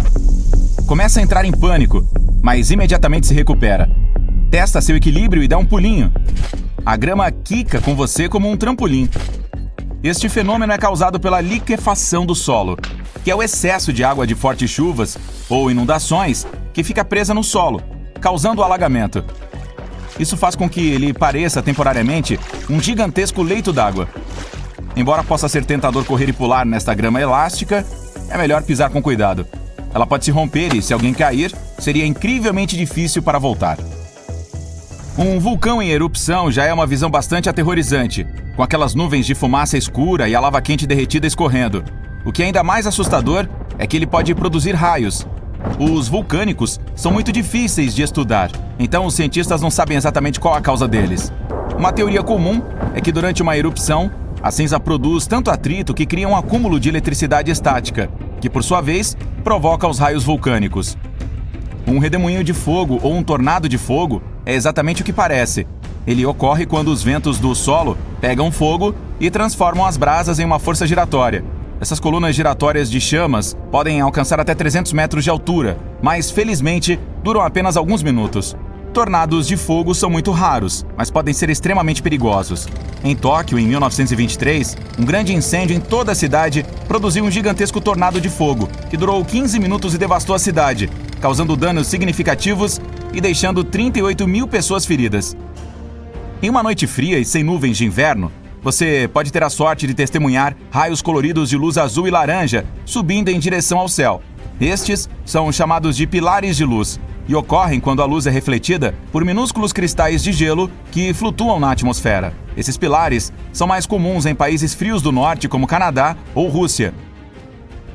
Começa a entrar em pânico, mas imediatamente se recupera. Testa seu equilíbrio e dá um pulinho. A grama quica com você como um trampolim. Este fenômeno é causado pela liquefação do solo, que é o excesso de água de fortes chuvas ou inundações que fica presa no solo, causando o alagamento. Isso faz com que ele pareça temporariamente um gigantesco leito d'água. Embora possa ser tentador correr e pular nesta grama elástica, é melhor pisar com cuidado. Ela pode se romper e, se alguém cair, seria incrivelmente difícil para voltar. Um vulcão em erupção já é uma visão bastante aterrorizante, com aquelas nuvens de fumaça escura e a lava quente derretida escorrendo. O que é ainda mais assustador é que ele pode produzir raios. Os vulcânicos são muito difíceis de estudar, então os cientistas não sabem exatamente qual a causa deles. Uma teoria comum é que durante uma erupção, a cinza produz tanto atrito que cria um acúmulo de eletricidade estática, que por sua vez provoca os raios vulcânicos. Um redemoinho de fogo ou um tornado de fogo é exatamente o que parece. Ele ocorre quando os ventos do solo pegam fogo e transformam as brasas em uma força giratória. Essas colunas giratórias de chamas podem alcançar até 300 metros de altura, mas felizmente duram apenas alguns minutos. Tornados de fogo são muito raros, mas podem ser extremamente perigosos. Em Tóquio, em 1923, um grande incêndio em toda a cidade produziu um gigantesco tornado de fogo, que durou 15 minutos e devastou a cidade, causando danos significativos e deixando 38 mil pessoas feridas. Em uma noite fria e sem nuvens de inverno, você pode ter a sorte de testemunhar raios coloridos de luz azul e laranja subindo em direção ao céu. Estes são chamados de pilares de luz e ocorrem quando a luz é refletida por minúsculos cristais de gelo que flutuam na atmosfera. Esses pilares são mais comuns em países frios do norte como Canadá ou Rússia.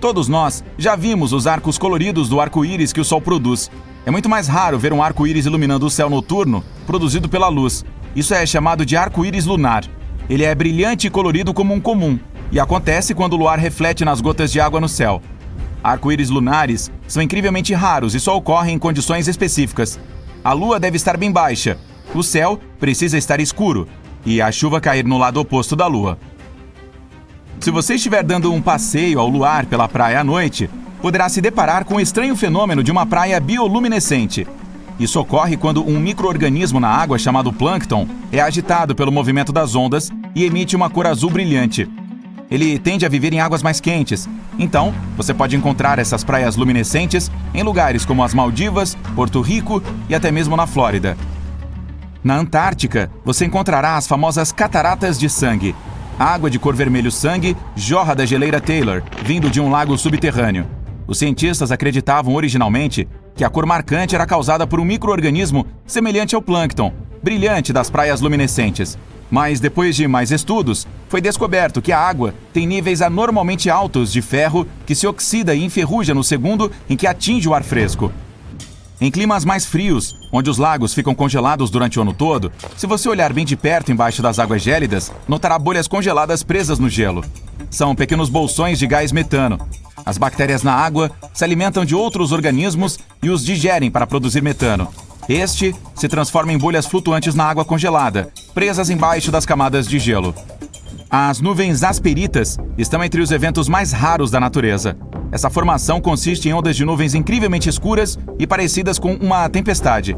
Todos nós já vimos os arcos coloridos do arco-íris que o Sol produz. É muito mais raro ver um arco-íris iluminando o céu noturno produzido pela luz. Isso é chamado de arco-íris lunar. Ele é brilhante e colorido como um comum, e acontece quando o luar reflete nas gotas de água no céu. Arco-íris lunares são incrivelmente raros e só ocorrem em condições específicas. A lua deve estar bem baixa, o céu precisa estar escuro e a chuva cair no lado oposto da lua. Se você estiver dando um passeio ao luar pela praia à noite, poderá se deparar com o estranho fenômeno de uma praia bioluminescente. Isso ocorre quando um micro-organismo na água chamado plâncton é agitado pelo movimento das ondas e emite uma cor azul brilhante. Ele tende a viver em águas mais quentes, então você pode encontrar essas praias luminescentes em lugares como as Maldivas, Porto Rico e até mesmo na Flórida. Na Antártica, você encontrará as famosas cataratas de sangue. A água de cor vermelho sangue jorra da geleira Taylor, vindo de um lago subterrâneo. Os cientistas acreditavam originalmente que a cor marcante era causada por um micro-organismo semelhante ao plâncton, brilhante das praias luminescentes. Mas depois de mais estudos, foi descoberto que a água tem níveis anormalmente altos de ferro que se oxida e enferruja no segundo em que atinge o ar fresco. Em climas mais frios, onde os lagos ficam congelados durante o ano todo, se você olhar bem de perto embaixo das águas gélidas, notará bolhas congeladas presas no gelo. São pequenos bolsões de gás metano. As bactérias na água se alimentam de outros organismos e os digerem para produzir metano. Este se transforma em bolhas flutuantes na água congelada, presas embaixo das camadas de gelo. As nuvens asperitas estão entre os eventos mais raros da natureza. Essa formação consiste em ondas de nuvens incrivelmente escuras e parecidas com uma tempestade.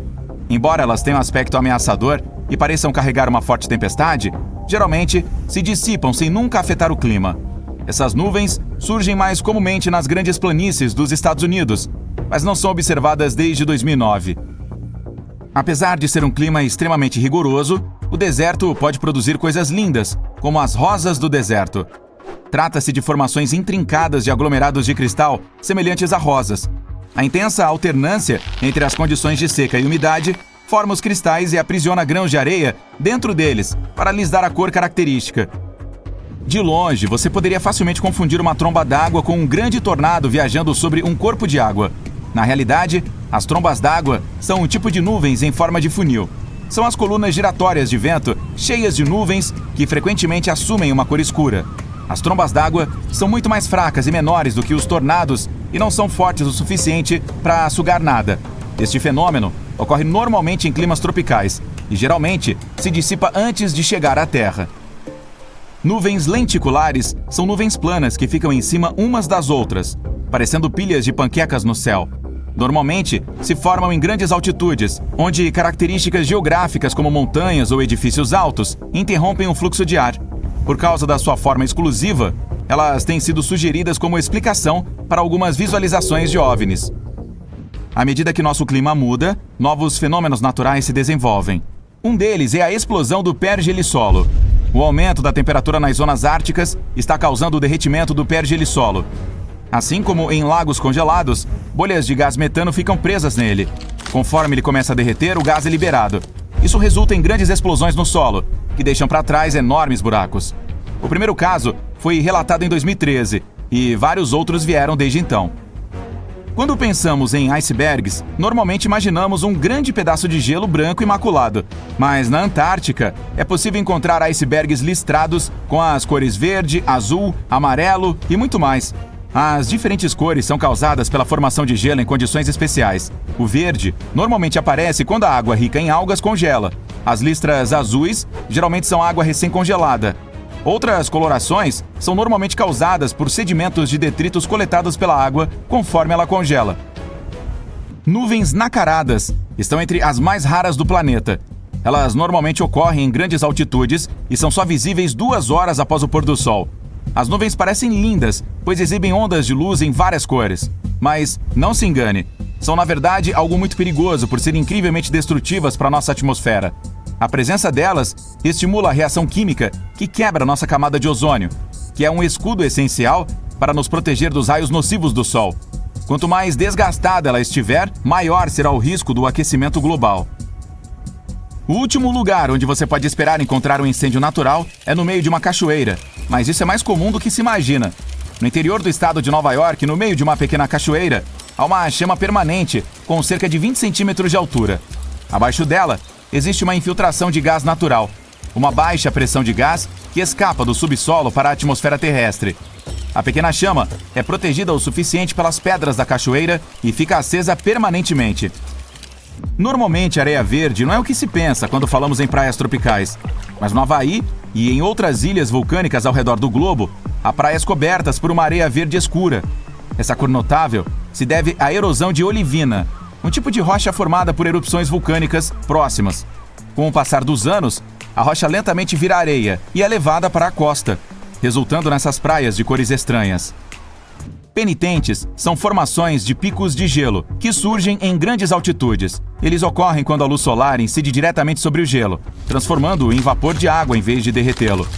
Embora elas tenham aspecto ameaçador e pareçam carregar uma forte tempestade, geralmente se dissipam sem nunca afetar o clima. Essas nuvens surgem mais comumente nas grandes planícies dos Estados Unidos, mas não são observadas desde 2009. Apesar de ser um clima extremamente rigoroso, o deserto pode produzir coisas lindas, como as rosas do deserto. Trata-se de formações intrincadas de aglomerados de cristal semelhantes a rosas. A intensa alternância entre as condições de seca e umidade forma os cristais e aprisiona grãos de areia dentro deles para lhes dar a cor característica. De longe, você poderia facilmente confundir uma tromba d'água com um grande tornado viajando sobre um corpo de água. Na realidade, as trombas d'água são um tipo de nuvens em forma de funil. São as colunas giratórias de vento cheias de nuvens que frequentemente assumem uma cor escura. As trombas d'água são muito mais fracas e menores do que os tornados e não são fortes o suficiente para sugar nada. Este fenômeno ocorre normalmente em climas tropicais e geralmente se dissipa antes de chegar à Terra. Nuvens lenticulares são nuvens planas que ficam em cima umas das outras, parecendo pilhas de panquecas no céu. Normalmente, se formam em grandes altitudes, onde características geográficas como montanhas ou edifícios altos interrompem o fluxo de ar. Por causa da sua forma exclusiva, elas têm sido sugeridas como explicação para algumas visualizações de OVNIs. À medida que nosso clima muda, novos fenômenos naturais se desenvolvem. Um deles é a explosão do pergelissolo. O aumento da temperatura nas zonas árticas está causando o derretimento do pergelissolo. Assim como em lagos congelados, bolhas de gás metano ficam presas nele. Conforme ele começa a derreter, o gás é liberado. Isso resulta em grandes explosões no solo, que deixam para trás enormes buracos. O primeiro caso foi relatado em 2013 e vários outros vieram desde então. Quando pensamos em icebergs, normalmente imaginamos um grande pedaço de gelo branco imaculado. Mas na Antártica, é possível encontrar icebergs listrados com as cores verde, azul, amarelo e muito mais. As diferentes cores são causadas pela formação de gelo em condições especiais. O verde normalmente aparece quando a água rica em algas congela. As listras azuis geralmente são água recém-congelada. Outras colorações são normalmente causadas por sedimentos de detritos coletados pela água conforme ela congela. Nuvens nacaradas estão entre as mais raras do planeta. Elas normalmente ocorrem em grandes altitudes e são só visíveis 2 horas após o pôr do sol. As nuvens parecem lindas, pois exibem ondas de luz em várias cores. Mas não se engane, são na verdade algo muito perigoso por serem incrivelmente destrutivas para nossa atmosfera. A presença delas estimula a reação química que quebra nossa camada de ozônio, que é um escudo essencial para nos proteger dos raios nocivos do Sol. Quanto mais desgastada ela estiver, maior será o risco do aquecimento global. O último lugar onde você pode esperar encontrar um incêndio natural é no meio de uma cachoeira, mas isso é mais comum do que se imagina. No interior do estado de Nova York, no meio de uma pequena cachoeira, há uma chama permanente com cerca de 20 centímetros de altura. Abaixo dela, existe uma infiltração de gás natural, uma baixa pressão de gás que escapa do subsolo para a atmosfera terrestre. A pequena chama é protegida o suficiente pelas pedras da cachoeira e fica acesa permanentemente. Normalmente, areia verde não é o que se pensa quando falamos em praias tropicais, mas no Havaí e em outras ilhas vulcânicas ao redor do globo, há praias cobertas por uma areia verde escura. Essa cor notável se deve à erosão de olivina, um tipo de rocha formada por erupções vulcânicas próximas. Com o passar dos anos, a rocha lentamente vira areia e é levada para a costa, resultando nessas praias de cores estranhas. Penitentes são formações de picos de gelo que surgem em grandes altitudes. Eles ocorrem quando a luz solar incide diretamente sobre o gelo, transformando-o em vapor de água em vez de derretê-lo.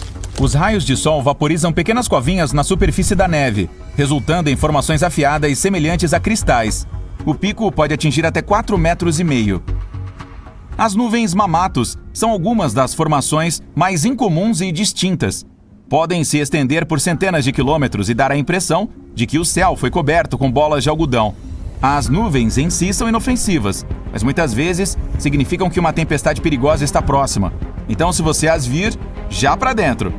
Os raios de sol vaporizam pequenas covinhas na superfície da neve, resultando em formações afiadas semelhantes a cristais. O pico pode atingir até 4,5 metros. As nuvens mamatos são algumas das formações mais incomuns e distintas. Podem se estender por centenas de quilômetros e dar a impressão de que o céu foi coberto com bolas de algodão. As nuvens em si são inofensivas, mas muitas vezes significam que uma tempestade perigosa está próxima. Então, se você as vir, já para dentro.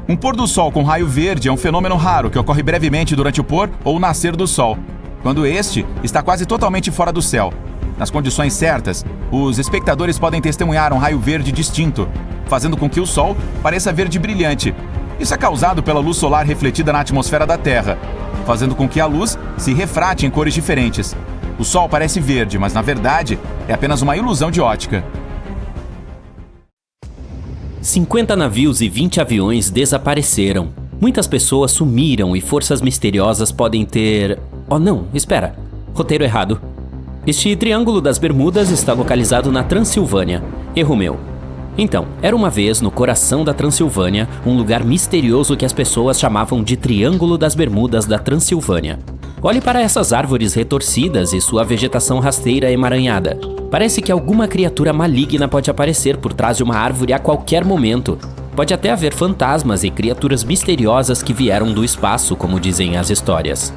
Um pôr do sol com raio verde é um fenômeno raro que ocorre brevemente durante o pôr ou nascer do sol, quando este está quase totalmente fora do céu. Nas condições certas, os espectadores podem testemunhar um raio verde distinto, fazendo com que o sol pareça verde brilhante. Isso é causado pela luz solar refletida na atmosfera da Terra, fazendo com que a luz se refrate em cores diferentes. O sol parece verde, mas na verdade é apenas uma ilusão de ótica. 50 navios e 20 aviões desapareceram. Muitas pessoas sumiram e forças misteriosas podem ter... Oh não, espera. Roteiro errado. Este Triângulo das Bermudas está localizado na Transilvânia. Erro meu. Então, era uma vez, no coração da Transilvânia, um lugar misterioso que as pessoas chamavam de Triângulo das Bermudas da Transilvânia. Olhe para essas árvores retorcidas e sua vegetação rasteira emaranhada. Parece que alguma criatura maligna pode aparecer por trás de uma árvore a qualquer momento. Pode até haver fantasmas e criaturas misteriosas que vieram do espaço, como dizem as histórias.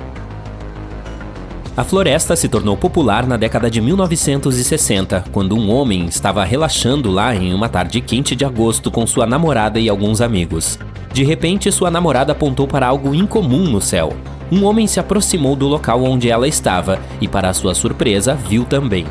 A floresta se tornou popular na década de 1960, quando um homem estava relaxando lá em uma tarde quente de agosto com sua namorada e alguns amigos. De repente, sua namorada apontou para algo incomum no céu. Um homem se aproximou do local onde ela estava e, para sua surpresa, viu também.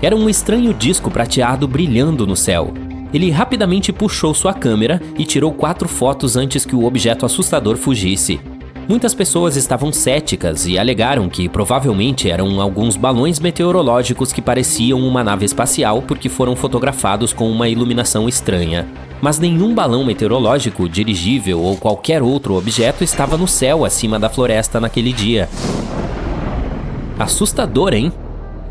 Era um estranho disco prateado brilhando no céu. Ele rapidamente puxou sua câmera e tirou 4 fotos antes que o objeto assustador fugisse. Muitas pessoas estavam céticas e alegaram que provavelmente eram alguns balões meteorológicos que pareciam uma nave espacial porque foram fotografados com uma iluminação estranha. Mas nenhum balão meteorológico, dirigível ou qualquer outro objeto estava no céu acima da floresta naquele dia. Assustador, hein?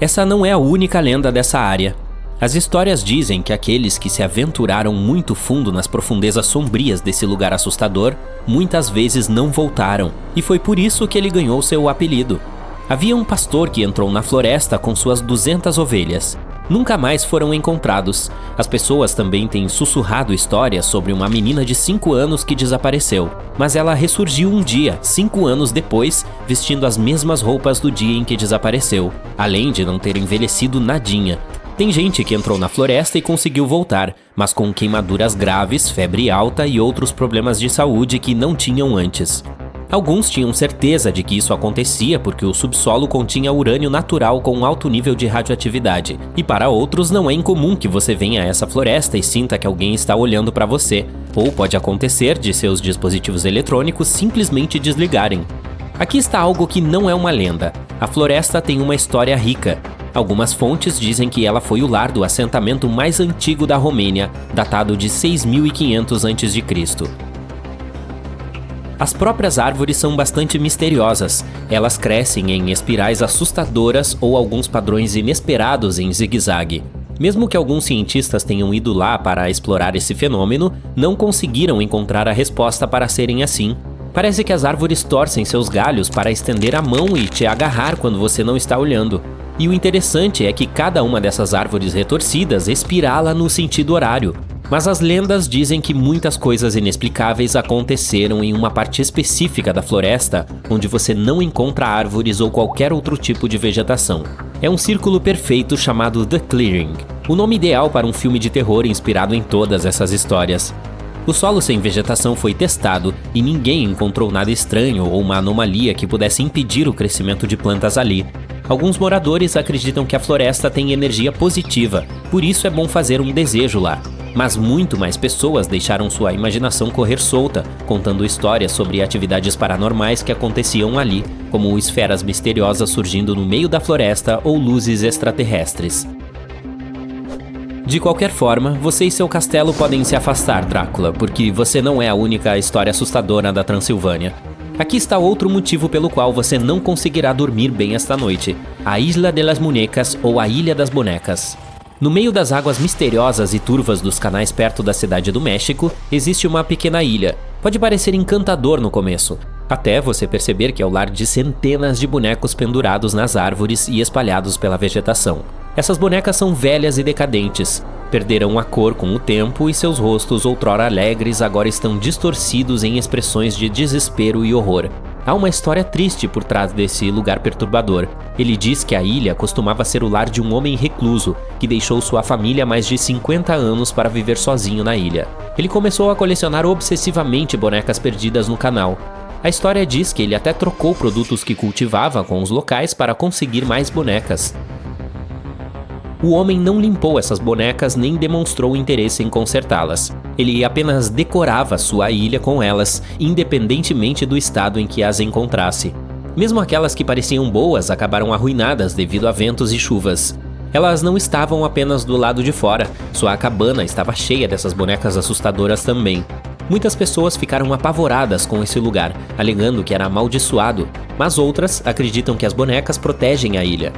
Essa não é a única lenda dessa área. As histórias dizem que aqueles que se aventuraram muito fundo nas profundezas sombrias desse lugar assustador, muitas vezes não voltaram, e foi por isso que ele ganhou seu apelido. Havia um pastor que entrou na floresta com suas 200 ovelhas. Nunca mais foram encontrados. As pessoas também têm sussurrado histórias sobre uma menina de 5 anos que desapareceu, mas ela ressurgiu um dia, 5 anos depois, vestindo as mesmas roupas do dia em que desapareceu, além de não ter envelhecido nadinha. Tem gente que entrou na floresta e conseguiu voltar, mas com queimaduras graves, febre alta e outros problemas de saúde que não tinham antes. Alguns tinham certeza de que isso acontecia porque o subsolo continha urânio natural com alto nível de radioatividade, e para outros não é incomum que você venha a essa floresta e sinta que alguém está olhando para você, ou pode acontecer de seus dispositivos eletrônicos simplesmente desligarem. Aqui está algo que não é uma lenda. A floresta tem uma história rica. Algumas fontes dizem que ela foi o lar do assentamento mais antigo da Romênia, datado de 6.500 a.C. As próprias árvores são bastante misteriosas. Elas crescem em espirais assustadoras ou alguns padrões inesperados em zigue-zague. Mesmo que alguns cientistas tenham ido lá para explorar esse fenômeno, não conseguiram encontrar a resposta para serem assim. Parece que as árvores torcem seus galhos para estender a mão e te agarrar quando você não está olhando. E o interessante é que cada uma dessas árvores retorcidas espirala no sentido horário. Mas as lendas dizem que muitas coisas inexplicáveis aconteceram em uma parte específica da floresta, onde você não encontra árvores ou qualquer outro tipo de vegetação. É um círculo perfeito chamado The Clearing. O nome ideal para um filme de terror inspirado em todas essas histórias. O solo sem vegetação foi testado e ninguém encontrou nada estranho ou uma anomalia que pudesse impedir o crescimento de plantas ali. Alguns moradores acreditam que a floresta tem energia positiva, por isso é bom fazer um desejo lá. Mas muito mais pessoas deixaram sua imaginação correr solta, contando histórias sobre atividades paranormais que aconteciam ali, como esferas misteriosas surgindo no meio da floresta ou luzes extraterrestres. De qualquer forma, você e seu castelo podem se afastar, Drácula, porque você não é a única história assustadora da Transilvânia. Aqui está outro motivo pelo qual você não conseguirá dormir bem esta noite: a Isla de las Muñecas ou a Ilha das Bonecas. No meio das águas misteriosas e turvas dos canais perto da cidade do México, existe uma pequena ilha. Pode parecer encantador no começo, até você perceber que é o lar de centenas de bonecos pendurados nas árvores e espalhados pela vegetação. Essas bonecas são velhas e decadentes. Perderam a cor com o tempo e seus rostos, outrora alegres, agora estão distorcidos em expressões de desespero e horror. Há uma história triste por trás desse lugar perturbador. Ele diz que a ilha costumava ser o lar de um homem recluso, que deixou sua família há mais de 50 anos para viver sozinho na ilha. Ele começou a colecionar obsessivamente bonecas perdidas no canal. A história diz que ele até trocou produtos que cultivava com os locais para conseguir mais bonecas. O homem não limpou essas bonecas nem demonstrou interesse em consertá-las. Ele apenas decorava sua ilha com elas, independentemente do estado em que as encontrasse. Mesmo aquelas que pareciam boas acabaram arruinadas devido a ventos e chuvas. Elas não estavam apenas do lado de fora, sua cabana estava cheia dessas bonecas assustadoras também. Muitas pessoas ficaram apavoradas com esse lugar, alegando que era amaldiçoado, mas outras acreditam que as bonecas protegem a ilha.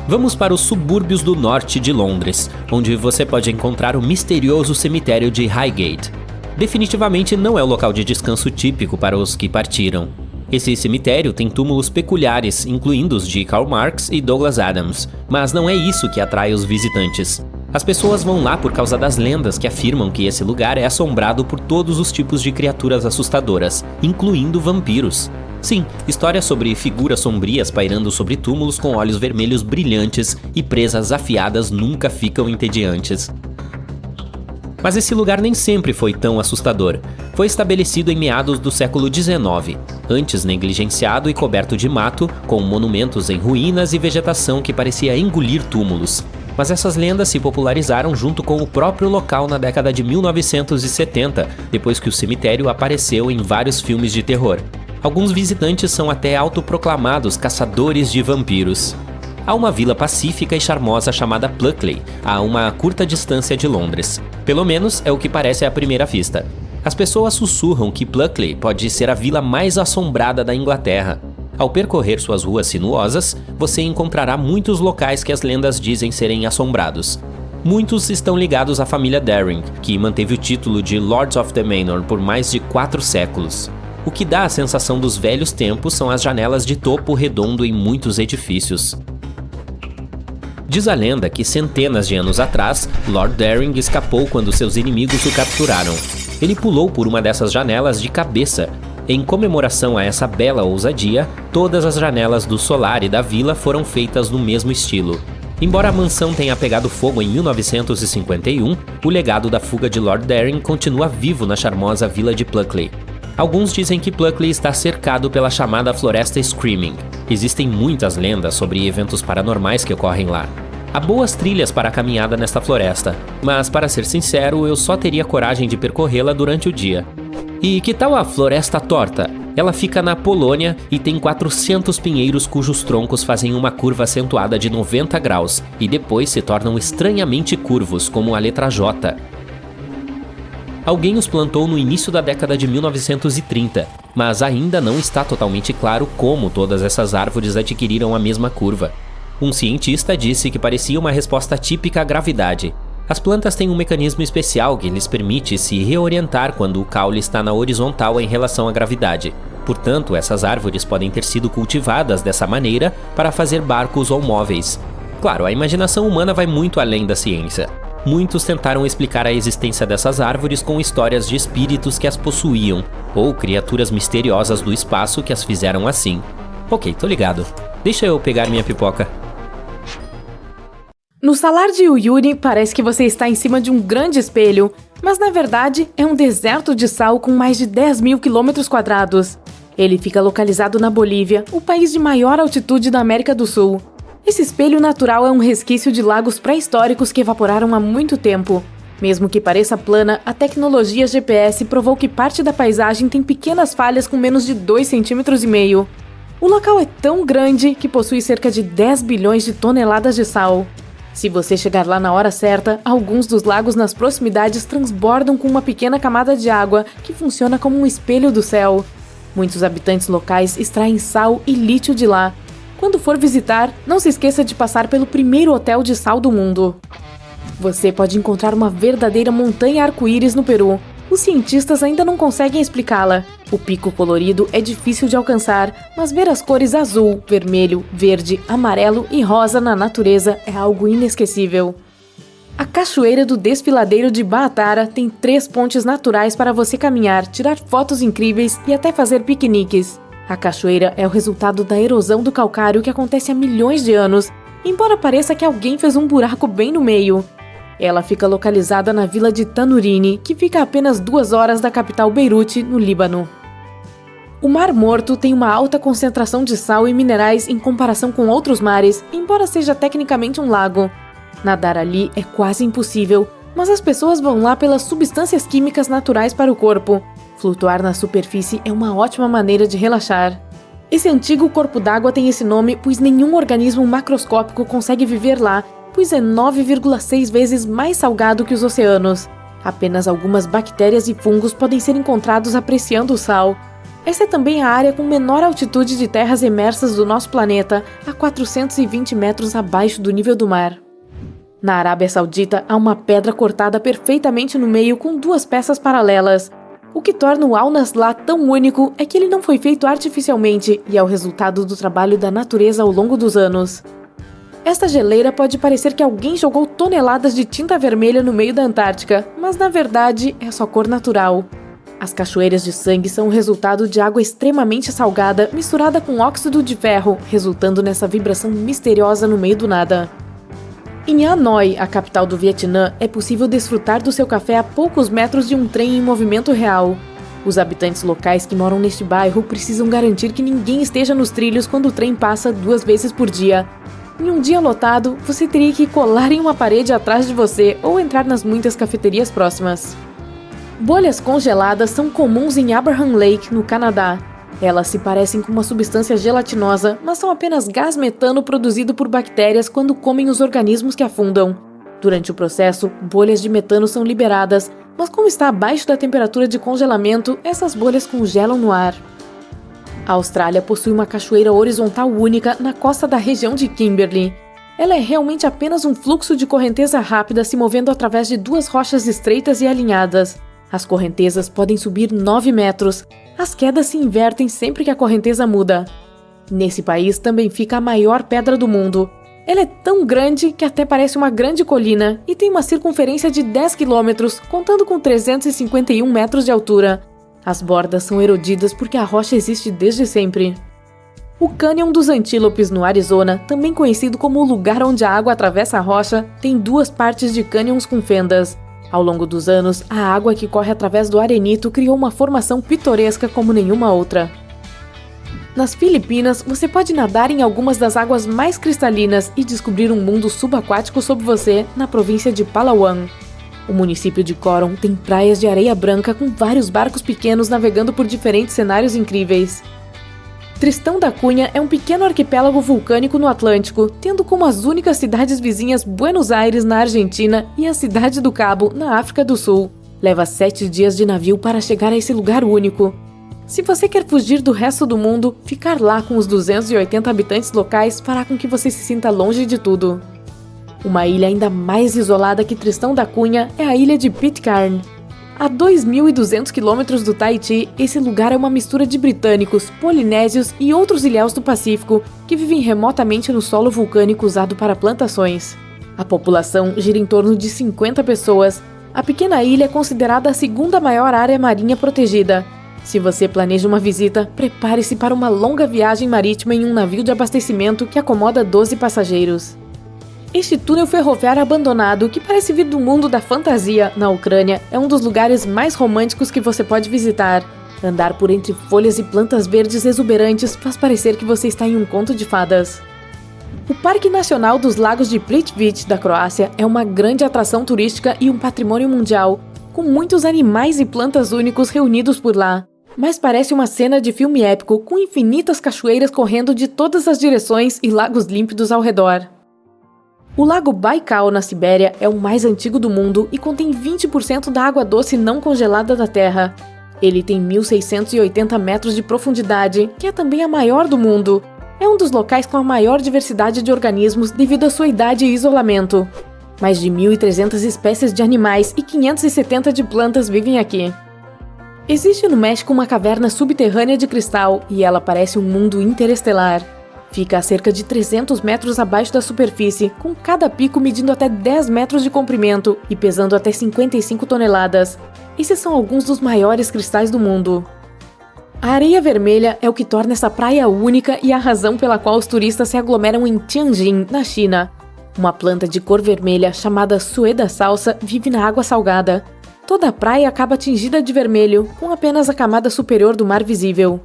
Vamos para os subúrbios do norte de Londres, onde você pode encontrar o misterioso cemitério de Highgate. Definitivamente não é o local de descanso típico para os que partiram. Esse cemitério tem túmulos peculiares, incluindo os de Karl Marx e Douglas Adams, mas não é isso que atrai os visitantes. As pessoas vão lá por causa das lendas que afirmam que esse lugar é assombrado por todos os tipos de criaturas assustadoras, incluindo vampiros. Sim, histórias sobre figuras sombrias pairando sobre túmulos com olhos vermelhos brilhantes e presas afiadas nunca ficam entediantes. Mas esse lugar nem sempre foi tão assustador. Foi estabelecido em meados do século XIX, antes negligenciado e coberto de mato, com monumentos em ruínas e vegetação que parecia engolir túmulos. Mas essas lendas se popularizaram junto com o próprio local na década de 1970, depois que o cemitério apareceu em vários filmes de terror. Alguns visitantes são até autoproclamados caçadores de vampiros. Há uma vila pacífica e charmosa chamada Pluckley, a uma curta distância de Londres. Pelo menos é o que parece à primeira vista. As pessoas sussurram que Pluckley pode ser a vila mais assombrada da Inglaterra. Ao percorrer suas ruas sinuosas, você encontrará muitos locais que as lendas dizem serem assombrados. Muitos estão ligados à família Daring, que manteve o título de Lords of the Manor por mais de 4 séculos. O que dá a sensação dos velhos tempos são as janelas de topo redondo em muitos edifícios. Diz a lenda que centenas de anos atrás, Lord Daring escapou quando seus inimigos o capturaram. Ele pulou por uma dessas janelas de cabeça. Em comemoração a essa bela ousadia, todas as janelas do solar e da vila foram feitas no mesmo estilo. Embora a mansão tenha pegado fogo em 1951, o legado da fuga de Lord Daring continua vivo na charmosa vila de Pluckley. Alguns dizem que Pluckley está cercado pela chamada Floresta Screaming. Existem muitas lendas sobre eventos paranormais que ocorrem lá. Há boas trilhas para a caminhada nesta floresta, mas para ser sincero, eu só teria coragem de percorrê-la durante o dia. E que tal a Floresta Torta? Ela fica na Polônia e tem 400 pinheiros cujos troncos fazem uma curva acentuada de 90 graus e depois se tornam estranhamente curvos, como a letra J. Alguém os plantou no início da década de 1930, mas ainda não está totalmente claro como todas essas árvores adquiriram a mesma curva. Um cientista disse que parecia uma resposta típica à gravidade. As plantas têm um mecanismo especial que lhes permite se reorientar quando o caule está na horizontal em relação à gravidade. Portanto, essas árvores podem ter sido cultivadas dessa maneira para fazer barcos ou móveis. Claro, a imaginação humana vai muito além da ciência. Muitos tentaram explicar a existência dessas árvores com histórias de espíritos que as possuíam, ou criaturas misteriosas do espaço que as fizeram assim. Ok, tô ligado. Deixa eu pegar minha pipoca. No salar de Uyuni, parece que você está em cima de um grande espelho, mas na verdade é um deserto de sal com mais de 10.000 km². Ele fica localizado na Bolívia, o país de maior altitude da América do Sul. Esse espelho natural é um resquício de lagos pré-históricos que evaporaram há muito tempo. Mesmo que pareça plana, a tecnologia GPS provou que parte da paisagem tem pequenas falhas com menos de 2,5 cm. O local é tão grande que possui cerca de 10 bilhões de toneladas de sal. Se você chegar lá na hora certa, alguns dos lagos nas proximidades transbordam com uma pequena camada de água que funciona como um espelho do céu. Muitos habitantes locais extraem sal e lítio de lá. Quando for visitar, não se esqueça de passar pelo primeiro hotel de sal do mundo. Você pode encontrar uma verdadeira montanha arco-íris no Peru. Os cientistas ainda não conseguem explicá-la. O pico colorido é difícil de alcançar, mas ver as cores azul, vermelho, verde, amarelo e rosa na natureza é algo inesquecível. A Cachoeira do Desfiladeiro de Baatara tem 3 pontes naturais para você caminhar, tirar fotos incríveis e até fazer piqueniques. A cachoeira é o resultado da erosão do calcário que acontece há milhões de anos, embora pareça que alguém fez um buraco bem no meio. Ela fica localizada na vila de Tanurini, que fica a apenas 2 horas da capital Beirute, no Líbano. O Mar Morto tem uma alta concentração de sal e minerais em comparação com outros mares, embora seja tecnicamente um lago. Nadar ali é quase impossível, mas as pessoas vão lá pelas substâncias químicas naturais para o corpo. Flutuar na superfície é uma ótima maneira de relaxar. Esse antigo corpo d'água tem esse nome pois nenhum organismo macroscópico consegue viver lá, pois é 9,6 vezes mais salgado que os oceanos. Apenas algumas bactérias e fungos podem ser encontrados apreciando o sal. Essa é também a área com menor altitude de terras emersas do nosso planeta, a 420 metros abaixo do nível do mar. Na Arábia Saudita, há uma pedra cortada perfeitamente no meio com 2 peças paralelas. O que torna o Al-Nasla tão único é que ele não foi feito artificialmente e é o resultado do trabalho da natureza ao longo dos anos. Esta geleira pode parecer que alguém jogou toneladas de tinta vermelha no meio da Antártica, mas na verdade é sua cor natural. As cachoeiras de sangue são o resultado de água extremamente salgada misturada com óxido de ferro, resultando nessa vibração misteriosa no meio do nada. Em Hanoi, a capital do Vietnã, é possível desfrutar do seu café a poucos metros de um trem em movimento real. Os habitantes locais que moram neste bairro precisam garantir que ninguém esteja nos trilhos quando o trem passa 2 vezes por dia. Em um dia lotado, você teria que colar em uma parede atrás de você ou entrar nas muitas cafeterias próximas. Bolhas congeladas são comuns em Abraham Lake, no Canadá. Elas se parecem com uma substância gelatinosa, mas são apenas gás metano produzido por bactérias quando comem os organismos que afundam. Durante o processo, bolhas de metano são liberadas, mas como está abaixo da temperatura de congelamento, essas bolhas congelam no ar. A Austrália possui uma cachoeira horizontal única na costa da região de Kimberley. Ela é realmente apenas um fluxo de correnteza rápida se movendo através de 2 rochas estreitas e alinhadas. As correntezas podem subir 9 metros. As quedas se invertem sempre que a correnteza muda. Nesse país também fica a maior pedra do mundo. Ela é tão grande que até parece uma grande colina e tem uma circunferência de 10 quilômetros, contando com 351 metros de altura. As bordas são erodidas porque a rocha existe desde sempre. O Cânion dos Antílopes, no Arizona, também conhecido como o lugar onde a água atravessa a rocha, tem 2 partes de cânions com fendas. Ao longo dos anos, a água que corre através do arenito criou uma formação pitoresca como nenhuma outra. Nas Filipinas, você pode nadar em algumas das águas mais cristalinas e descobrir um mundo subaquático sob você, na província de Palawan. O município de Coron tem praias de areia branca com vários barcos pequenos navegando por diferentes cenários incríveis. Tristão da Cunha é um pequeno arquipélago vulcânico no Atlântico, tendo como as únicas cidades vizinhas Buenos Aires, na Argentina, e a Cidade do Cabo, na África do Sul. Leva 7 dias de navio para chegar a esse lugar único. Se você quer fugir do resto do mundo, ficar lá com os 280 habitantes locais fará com que você se sinta longe de tudo. Uma ilha ainda mais isolada que Tristão da Cunha é a ilha de Pitcairn. A 2.200 quilômetros do Tahiti, esse lugar é uma mistura de britânicos, polinésios e outros ilhéus do Pacífico que vivem remotamente no solo vulcânico usado para plantações. A população gira em torno de 50 pessoas. A pequena ilha é considerada a 2ª maior área marinha protegida. Se você planeja uma visita, prepare-se para uma longa viagem marítima em um navio de abastecimento que acomoda 12 passageiros. Este túnel ferroviário abandonado, que parece vir do mundo da fantasia, na Ucrânia, é um dos lugares mais românticos que você pode visitar. Andar por entre folhas e plantas verdes exuberantes faz parecer que você está em um conto de fadas. O Parque Nacional dos Lagos de Plitvice, da Croácia, é uma grande atração turística e um patrimônio mundial, com muitos animais e plantas únicos reunidos por lá. Mas parece uma cena de filme épico, com infinitas cachoeiras correndo de todas as direções e lagos límpidos ao redor. O Lago Baikal, na Sibéria, é o mais antigo do mundo e contém 20% da água doce não congelada da Terra. Ele tem 1.680 metros de profundidade, que é também a maior do mundo. É um dos locais com a maior diversidade de organismos devido à sua idade e isolamento. Mais de 1.300 espécies de animais e 570 de plantas vivem aqui. Existe no México uma caverna subterrânea de cristal e ela parece um mundo interestelar. Fica a cerca de 300 metros abaixo da superfície, com cada pico medindo até 10 metros de comprimento e pesando até 55 toneladas. Esses são alguns dos maiores cristais do mundo. A areia vermelha é o que torna essa praia única e a razão pela qual os turistas se aglomeram em Tianjin, na China. Uma planta de cor vermelha chamada Sueda salsa vive na água salgada. Toda a praia acaba tingida de vermelho, com apenas a camada superior do mar visível.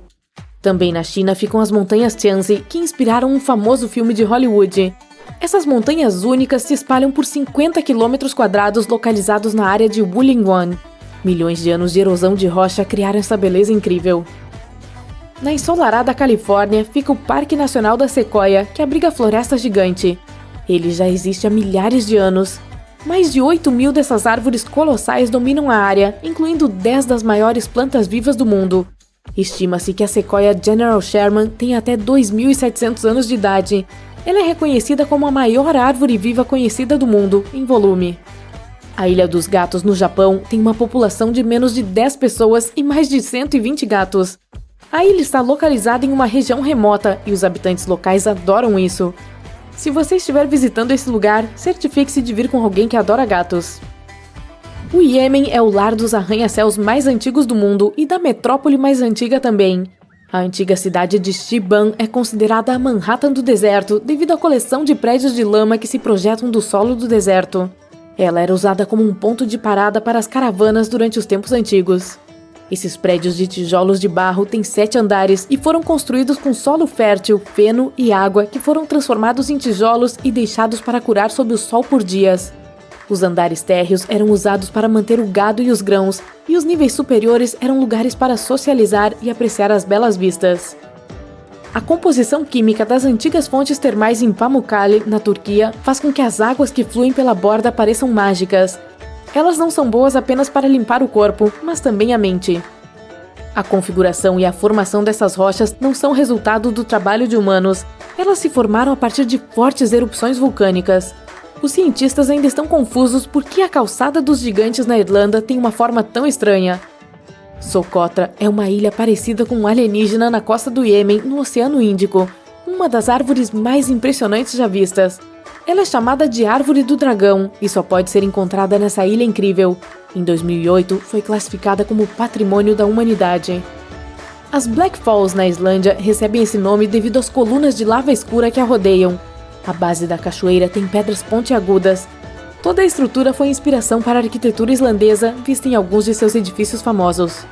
Também na China ficam as montanhas Tianzi, que inspiraram um famoso filme de Hollywood. Essas montanhas únicas se espalham por 50 km² localizados na área de Wulingyuan. Milhões de anos de erosão de rocha criaram essa beleza incrível. Na ensolarada Califórnia fica o Parque Nacional da Sequoia, que abriga a floresta gigante. Ele já existe há milhares de anos. Mais de 8.000 dessas árvores colossais dominam a área, incluindo 10 das maiores plantas vivas do mundo. Estima-se que a Sequoia General Sherman tem até 2.700 anos de idade. Ela é reconhecida como a maior árvore viva conhecida do mundo, em volume. A Ilha dos Gatos, no Japão, tem uma população de menos de 10 pessoas e mais de 120 gatos. A ilha está localizada em uma região remota e os habitantes locais adoram isso. Se você estiver visitando esse lugar, certifique-se de vir com alguém que adora gatos. O Iêmen é o lar dos arranha-céus mais antigos do mundo e da metrópole mais antiga também. A antiga cidade de Shiban é considerada a Manhattan do deserto devido à coleção de prédios de lama que se projetam do solo do deserto. Ela era usada como um ponto de parada para as caravanas durante os tempos antigos. Esses prédios de tijolos de barro têm 7 andares e foram construídos com solo fértil, feno e água que foram transformados em tijolos e deixados para curar sob o sol por dias. Os andares térreos eram usados para manter o gado e os grãos, e os níveis superiores eram lugares para socializar e apreciar as belas vistas. A composição química das antigas fontes termais em Pamukkale, na Turquia, faz com que as águas que fluem pela borda pareçam mágicas. Elas não são boas apenas para limpar o corpo, mas também a mente. A configuração e a formação dessas rochas não são resultado do trabalho de humanos. Elas se formaram a partir de fortes erupções vulcânicas. Os cientistas ainda estão confusos por que a calçada dos gigantes na Irlanda tem uma forma tão estranha. Socotra é uma ilha parecida com um alienígena na costa do Iêmen, no Oceano Índico, uma das árvores mais impressionantes já vistas. Ela é chamada de Árvore do Dragão e só pode ser encontrada nessa ilha incrível. Em 2008, foi classificada como Patrimônio da Humanidade. As Black Falls, na Islândia, recebem esse nome devido às colunas de lava escura que a rodeiam. A base da cachoeira tem pedras pontiagudas. Toda a estrutura foi inspiração para a arquitetura islandesa, vista em alguns de seus edifícios famosos.